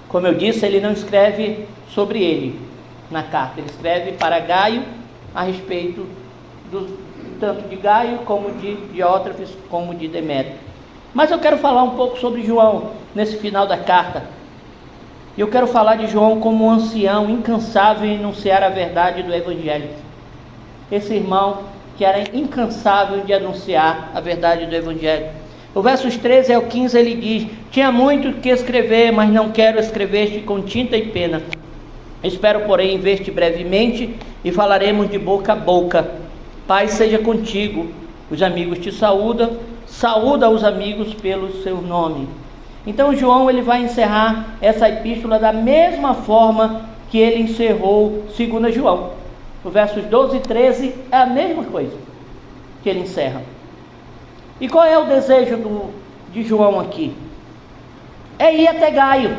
Como eu disse, ele não escreve sobre ele na carta, ele escreve para Gaio a respeito tanto de Gaio como de Diótrefes, como de Demétrio. Mas eu quero falar um pouco sobre João nesse final da carta. Eu quero falar de João como um ancião incansável em anunciar a verdade do Evangelho. Esse irmão que era incansável de anunciar a verdade do Evangelho. O versos 13 ao 15 ele diz: tinha muito que escrever, mas não quero escrever-te com tinta e pena. Espero, porém, ver-te brevemente e falaremos de boca a boca. Paz seja contigo. Os amigos te saúdam. Saúda os amigos pelo seu nome. Então João ele vai encerrar essa epístola da mesma forma que ele encerrou 2 João. Os versos 12 e 13 é a mesma coisa que ele encerra. E qual é o desejo de João aqui? É ir até Gaio.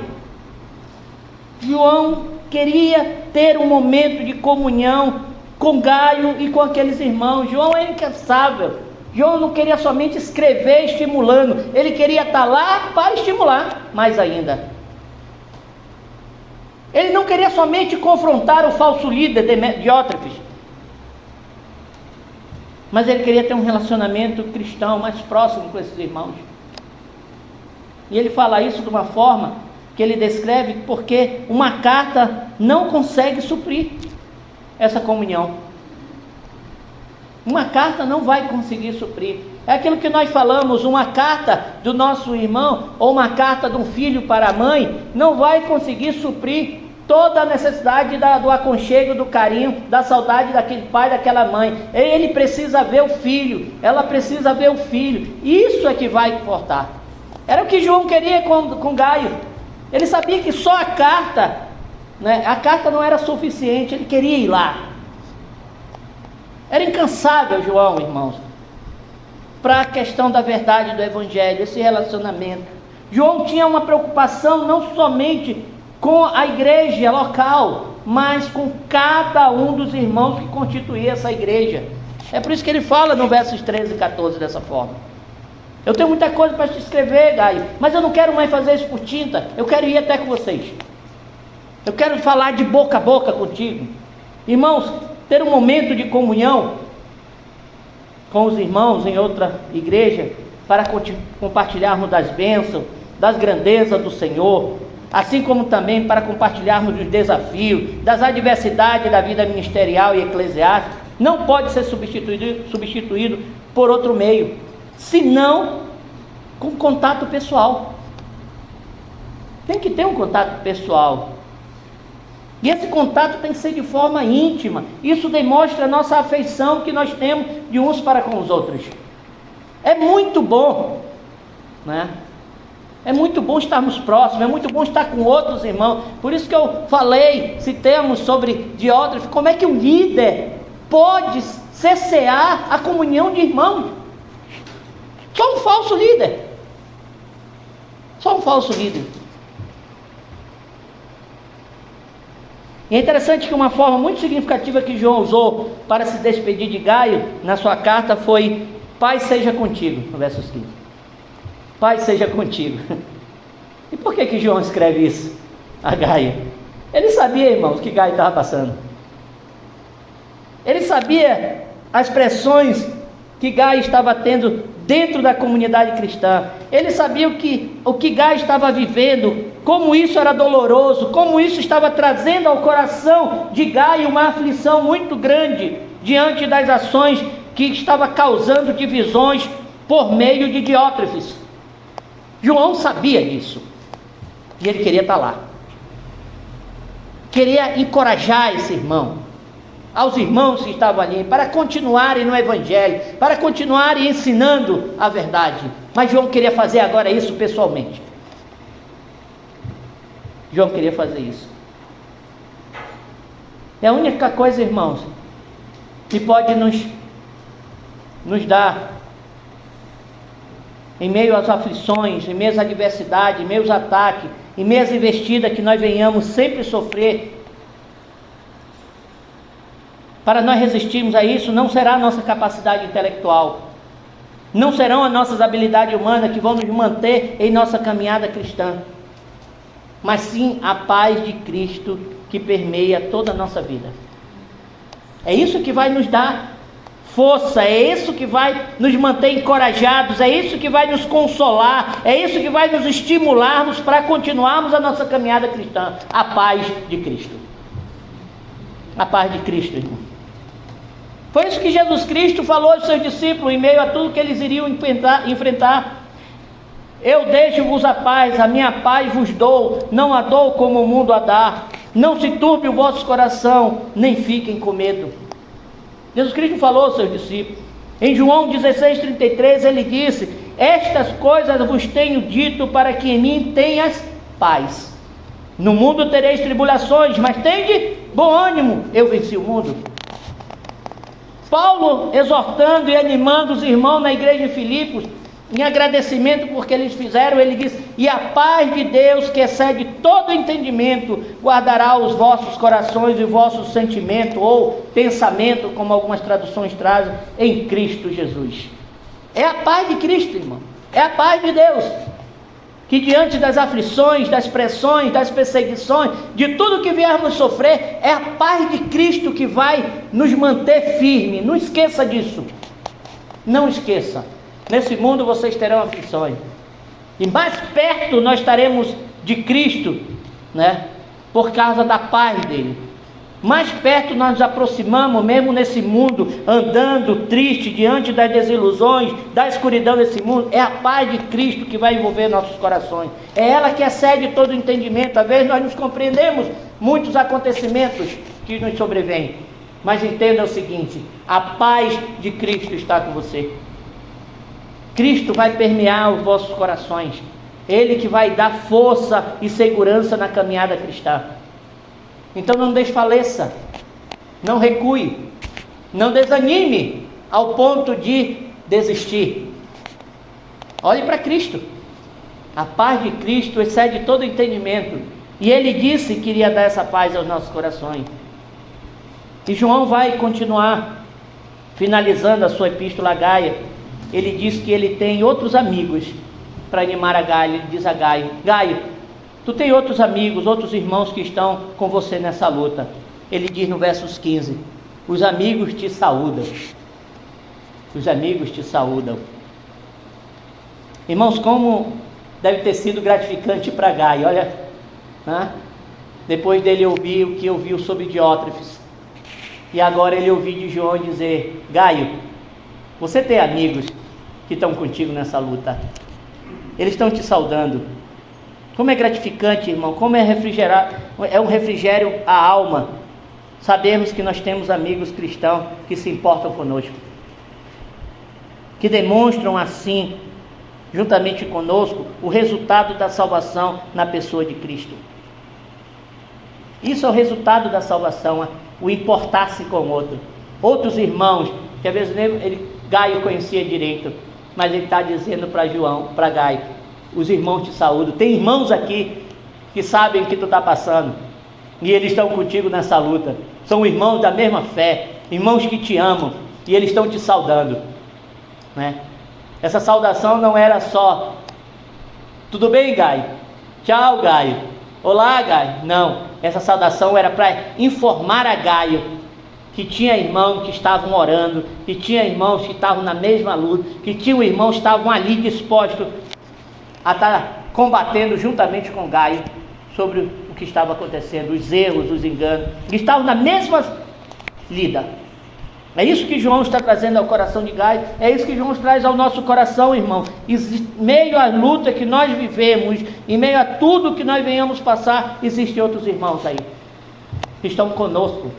João queria ter um momento de comunhão com Gaio e com aqueles irmãos. João é incansável. João não queria somente escrever estimulando, ele queria estar lá para estimular mais ainda. Ele não queria somente confrontar o falso líder Diótrefes, mas ele queria ter um relacionamento cristão mais próximo com esses irmãos. E ele fala isso de uma forma que ele descreve porque uma carta não consegue suprir essa comunhão. Uma carta não vai conseguir suprir. É aquilo que nós falamos, uma carta do nosso irmão ou uma carta de um filho para a mãe não vai conseguir suprir toda a necessidade do aconchego, do carinho, da saudade daquele pai, daquela mãe. Ele precisa ver o filho, ela precisa ver o filho. Isso é que vai confortar. Era o que João queria com Gaio. Ele sabia que só a carta, né, a carta não era suficiente, ele queria ir lá. Era incansável João, irmãos, para a questão da verdade do Evangelho, esse relacionamento. João tinha uma preocupação não somente com a igreja local, mas com cada um dos irmãos que constituía essa igreja. É por isso que ele fala no versos 13 e 14 dessa forma. Eu tenho muita coisa para te escrever, Gaio, mas eu não quero mais fazer isso por tinta, eu quero ir até com vocês. Eu quero falar de boca a boca contigo. Irmãos, ter um momento de comunhão com os irmãos em outra igreja, para compartilharmos das bênçãos, das grandezas do Senhor, assim como também para compartilharmos dos desafios, das adversidades da vida ministerial e eclesiástica, não pode ser substituído por outro meio, senão com contato pessoal. Tem que ter um contato pessoal. E esse contato tem que ser de forma íntima. Isso demonstra a nossa afeição que nós temos de uns para com os outros. É muito bom, né? É muito bom estarmos próximos, é muito bom estar com outros irmãos. Por isso que eu citamos sobre Diótrefes, como é que o líder pode cessear a comunhão de irmãos. Só um falso líder. Só um falso líder. E é interessante que uma forma muito significativa que João usou para se despedir de Gaio na sua carta foi: Pai seja contigo, no verso 15. Pai seja contigo. E por que João escreve isso a Gaio? Ele sabia, irmãos, que Gaio estava passando. Ele sabia as pressões que Gaio estava tendo dentro da comunidade cristã. Ele sabia o que Gaio estava vivendo, como isso era doloroso, como isso estava trazendo ao coração de Gaio uma aflição muito grande diante das ações que estava causando divisões por meio de Diótrefes. João sabia disso e ele queria estar lá, queria encorajar esse irmão, aos irmãos que estavam ali, para continuarem no Evangelho, para continuarem ensinando a verdade. Mas João queria fazer agora isso pessoalmente. João queria fazer isso. É a única coisa, irmãos, que pode nos dar, em meio às aflições, em meio às adversidades, em meio aos ataques, em meio às investidas que nós venhamos sempre sofrer, para nós resistirmos a isso, não será a nossa capacidade intelectual, não serão as nossas habilidades humanas que vão nos manter em nossa caminhada cristã, mas sim a paz de Cristo que permeia toda a nossa vida. É isso que vai nos dar força, é isso que vai nos manter encorajados, é isso que vai nos consolar, é isso que vai nos estimularmos para continuarmos a nossa caminhada cristã, a paz de Cristo. A paz de Cristo, irmão. Foi isso que Jesus Cristo falou aos seus discípulos em meio a tudo que eles iriam enfrentar. Eu deixo-vos a paz, a minha paz vos dou, não a dou como o mundo a dá. Não se turbe o vosso coração, nem fiquem com medo. Jesus Cristo falou aos seus discípulos. Em João 16:33 ele disse: estas coisas vos tenho dito para que em mim tenhas paz. No mundo tereis tribulações, mas tende bom ânimo, eu venci o mundo. Paulo exortando e animando os irmãos na igreja de Filipos, em agradecimento porque eles fizeram, ele diz: e a paz de Deus, que excede todo entendimento, guardará os vossos corações e o vosso sentimento ou pensamento, como algumas traduções trazem, em Cristo Jesus. É a paz de Cristo, irmão, é a paz de Deus, que diante das aflições, das pressões, das perseguições, de tudo que viermos sofrer, é a paz de Cristo que vai nos manter firme. Não esqueça disso, não esqueça. Nesse mundo vocês terão aflições, e mais perto nós estaremos de Cristo, né? Por causa da paz dele. Mais perto nós nos aproximamos, mesmo nesse mundo, andando triste diante das desilusões, da escuridão desse mundo. É a paz de Cristo que vai envolver nossos corações. É ela que excede todo o entendimento. Às vezes nós nos compreendemos muitos acontecimentos que nos sobrevêm. Mas entenda o seguinte: a paz de Cristo está com você. Cristo vai permear os vossos corações. Ele que vai dar força e segurança na caminhada cristã. Então não desfaleça, não recue, não desanime ao ponto de desistir. Olhe para Cristo. A paz de Cristo excede todo entendimento. E Ele disse que iria dar essa paz aos nossos corações. E João vai continuar, finalizando a sua epístola a Gaia. Ele diz que ele tem outros amigos para animar a Gaia. Ele diz a Gaio: Gaio, tu tem outros amigos, outros irmãos que estão com você nessa luta. Ele diz no versos 15: os amigos te saúdam. Os amigos te saúdam. Irmãos, como deve ter sido gratificante para Gaio. Olha, depois dele ouvir o que ouviu sobre Diótrefes, e agora ele ouviu de João dizer: Gaio, você tem amigos que estão contigo nessa luta. Eles estão te saudando. Como é gratificante, irmão. Como é um refrigério à alma. Sabemos que nós temos amigos cristãos que se importam conosco, que demonstram assim, juntamente conosco, o resultado da salvação na pessoa de Cristo. Isso é o resultado da salvação, o importar-se com o outro. Outros irmãos, que às vezes Gaio conhecia direito, mas ele está dizendo para Gaio: os irmãos te saúdam. Tem irmãos aqui que sabem o que tu está passando, e eles estão contigo nessa luta. São irmãos da mesma fé, irmãos que te amam, e eles estão te saudando, né? Essa saudação não era só: tudo bem, Gaio? Tchau, Gaio. Olá, Gaio. Não, essa saudação era para informar a Gaio que tinha irmãos que estavam orando, que tinha irmãos que estavam na mesma luta, que tinham irmãos que estavam ali dispostos a estar combatendo juntamente com Gaio sobre o que estava acontecendo, os erros, os enganos, que estavam na mesma lida. É isso que João está trazendo ao coração de Gaio, é isso que João traz ao nosso coração, irmão. Em meio à luta que nós vivemos, em meio a tudo que nós venhamos passar, existem outros irmãos aí, que estão conosco.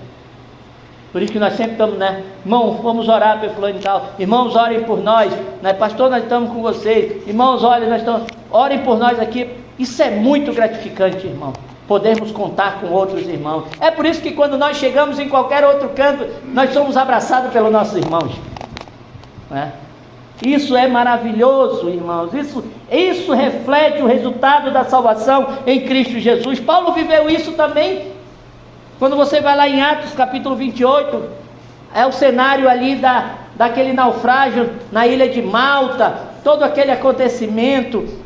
Por isso que nós sempre estamos, irmão, vamos orar pelo fulano e tal, irmãos, orem por nós, pastor, nós estamos com vocês, irmãos, orem por nós aqui. Isso é muito gratificante, irmão, podermos contar com outros irmãos. É por isso que quando nós chegamos em qualquer outro canto, nós somos abraçados pelos nossos irmãos, Isso é maravilhoso, irmãos. Isso reflete o resultado da salvação em Cristo Jesus. Paulo viveu isso também. Quando você vai lá em Atos capítulo 28, é o cenário ali daquele naufrágio na ilha de Malta, todo aquele acontecimento.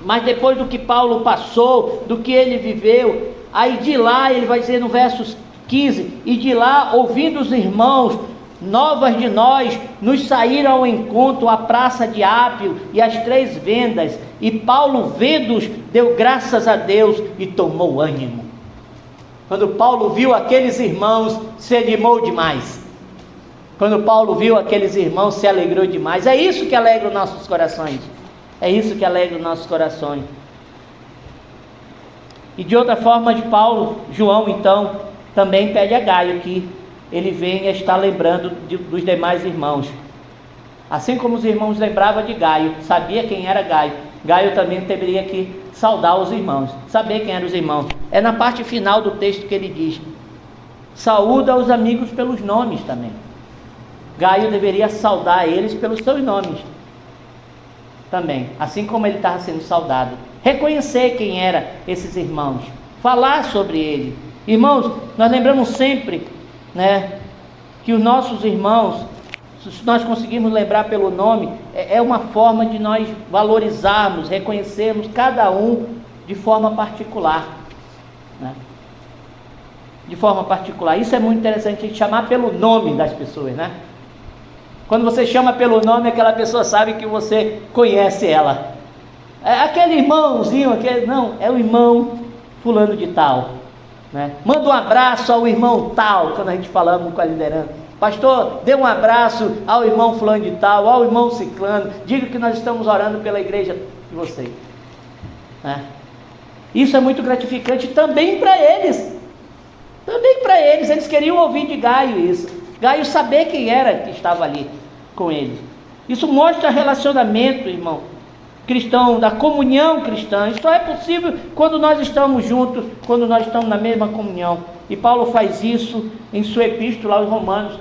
Mas depois do que Paulo passou, do que ele viveu, aí de lá ele vai dizer no verso 15: e de lá, ouvindo os irmãos novas de nós, nos saíram ao encontro à praça de Ápio e às 3 vendas, e Paulo, vendo-os, deu graças a Deus e tomou ânimo. Quando Paulo viu aqueles irmãos, se animou demais. Quando Paulo viu aqueles irmãos, se alegrou demais. É isso que alegra os nossos corações. É isso que alegra os nossos corações. E de outra forma de Paulo, João então também pede a Gaio que ele venha estar lembrando dos demais irmãos. Assim como os irmãos lembravam de Gaio, sabia quem era Gaio, Gaio também deveria que saudar os irmãos, saber quem eram os irmãos. É na parte final do texto que ele diz: saúda os amigos pelos nomes também. Gaio deveria saudar eles pelos seus nomes também, assim como ele estava sendo saudado. Reconhecer quem eram esses irmãos, falar sobre eles. Irmãos, nós lembramos sempre, que os nossos irmãos, se nós conseguirmos lembrar pelo nome, é uma forma de nós valorizarmos, reconhecermos cada um de forma particular, de forma particular. Isso é muito interessante, a gente chamar pelo nome das pessoas, Quando você chama pelo nome, aquela pessoa sabe que você conhece ela. É aquele irmãozinho, não, é o irmão fulano de tal, Manda um abraço ao irmão tal, quando a gente falamos com a liderança. Pastor, dê um abraço ao irmão fulano de tal, ao irmão ciclano, diga que nós estamos orando pela igreja de vocês. Isso é muito gratificante também para eles. Também para eles. Eles queriam ouvir de Gaio isso. Gaio saber quem era que estava ali com eles. Isso mostra relacionamento, irmão, cristão, da comunhão cristã. Isso só é possível quando nós estamos juntos, quando nós estamos na mesma comunhão. E Paulo faz isso em sua epístola aos Romanos.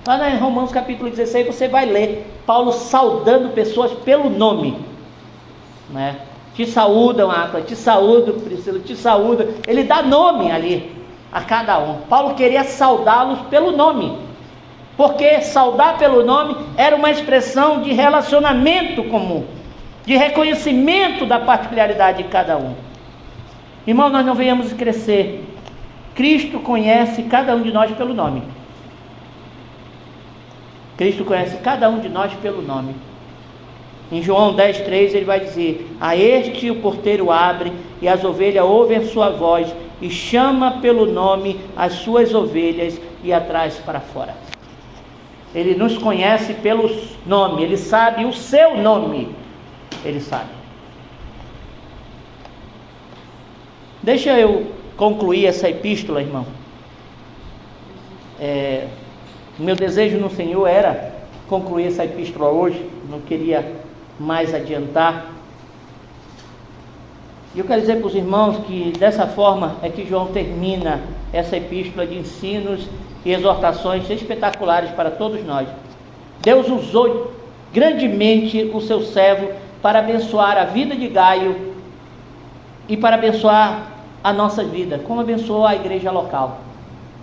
Lá em Romanos capítulo 16 você vai ler Paulo saudando pessoas pelo nome, né? Te saúdam, Áquila, te saúdo, Priscila, te saúdo. Ele dá nome ali a cada um. Paulo queria saudá-los pelo nome, porque saudar pelo nome era uma expressão de relacionamento comum, de reconhecimento da particularidade de cada um. Irmão, nós não venhamos crescer. Cristo conhece cada um de nós pelo nome. Cristo conhece cada um de nós pelo nome. Em João 10,3 ele vai dizer: a este o porteiro abre, e as ovelhas ouvem a sua voz, e chama pelo nome as suas ovelhas, e as traz para fora. Ele nos conhece pelo nome, ele sabe o seu nome, ele sabe. Deixa eu concluir essa epístola, irmão. O meu desejo no Senhor era concluir essa epístola hoje, não queria mais adiantar. E eu quero dizer para os irmãos que dessa forma é que João termina essa epístola de ensinos e exortações espetaculares para todos nós. Deus usou grandemente o seu servo para abençoar a vida de Gaio e para abençoar a nossa vida, como abençoou a igreja local.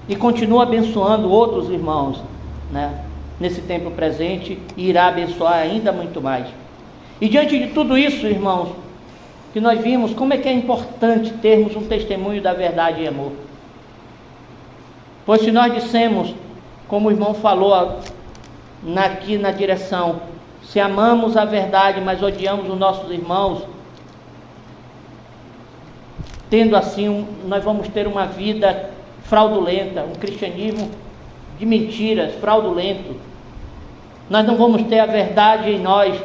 E continua abençoando outros irmãos, né, nesse tempo presente, e irá abençoar ainda muito mais. E diante de tudo isso, irmãos, que nós vimos, como é que é importante termos um testemunho da verdade e amor. Pois se nós dissemos, como o irmão falou aqui na direção, se amamos a verdade, mas odiamos os nossos irmãos, tendo assim, nós vamos ter uma vida fraudulenta, um cristianismo de mentiras, fraudulento. Nós não vamos ter a verdade em nós.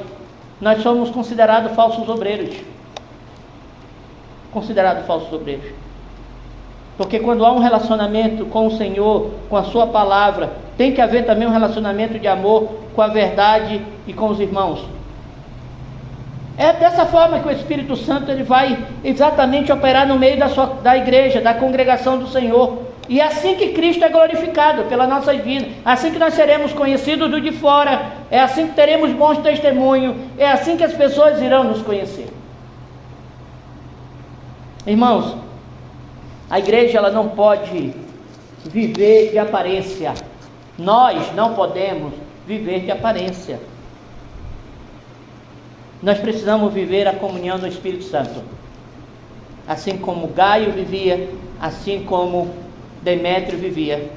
Nós somos considerados falsos obreiros. Considerados falsos obreiros. Porque quando há um relacionamento com o Senhor, com a sua palavra, tem que haver também um relacionamento de amor com a verdade e com os irmãos. É dessa forma que o Espírito Santo ele vai exatamente operar no meio da igreja, da congregação do Senhor. E é assim que Cristo é glorificado pela nossa vida, assim que nós seremos conhecidos do de fora, é assim que teremos bons testemunhos, é assim que as pessoas irão nos conhecer. Irmãos, a igreja ela não pode viver de aparência. Nós não podemos viver de aparência. Nós precisamos viver a comunhão do Espírito Santo. Assim como Gaio vivia, assim como Demétrio vivia.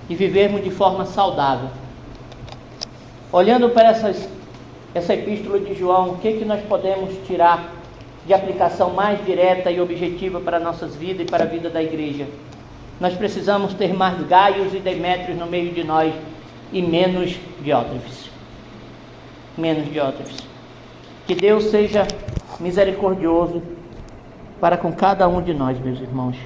E vivermos de forma saudável. Olhando para essa epístola de João, o que nós podemos tirar de aplicação mais direta e objetiva para nossas vidas e para a vida da igreja? Nós precisamos ter mais Gaios e Demétrios no meio de nós e menos Diótrefes. Menos Diótrefes. Que Deus seja misericordioso para com cada um de nós, meus irmãos.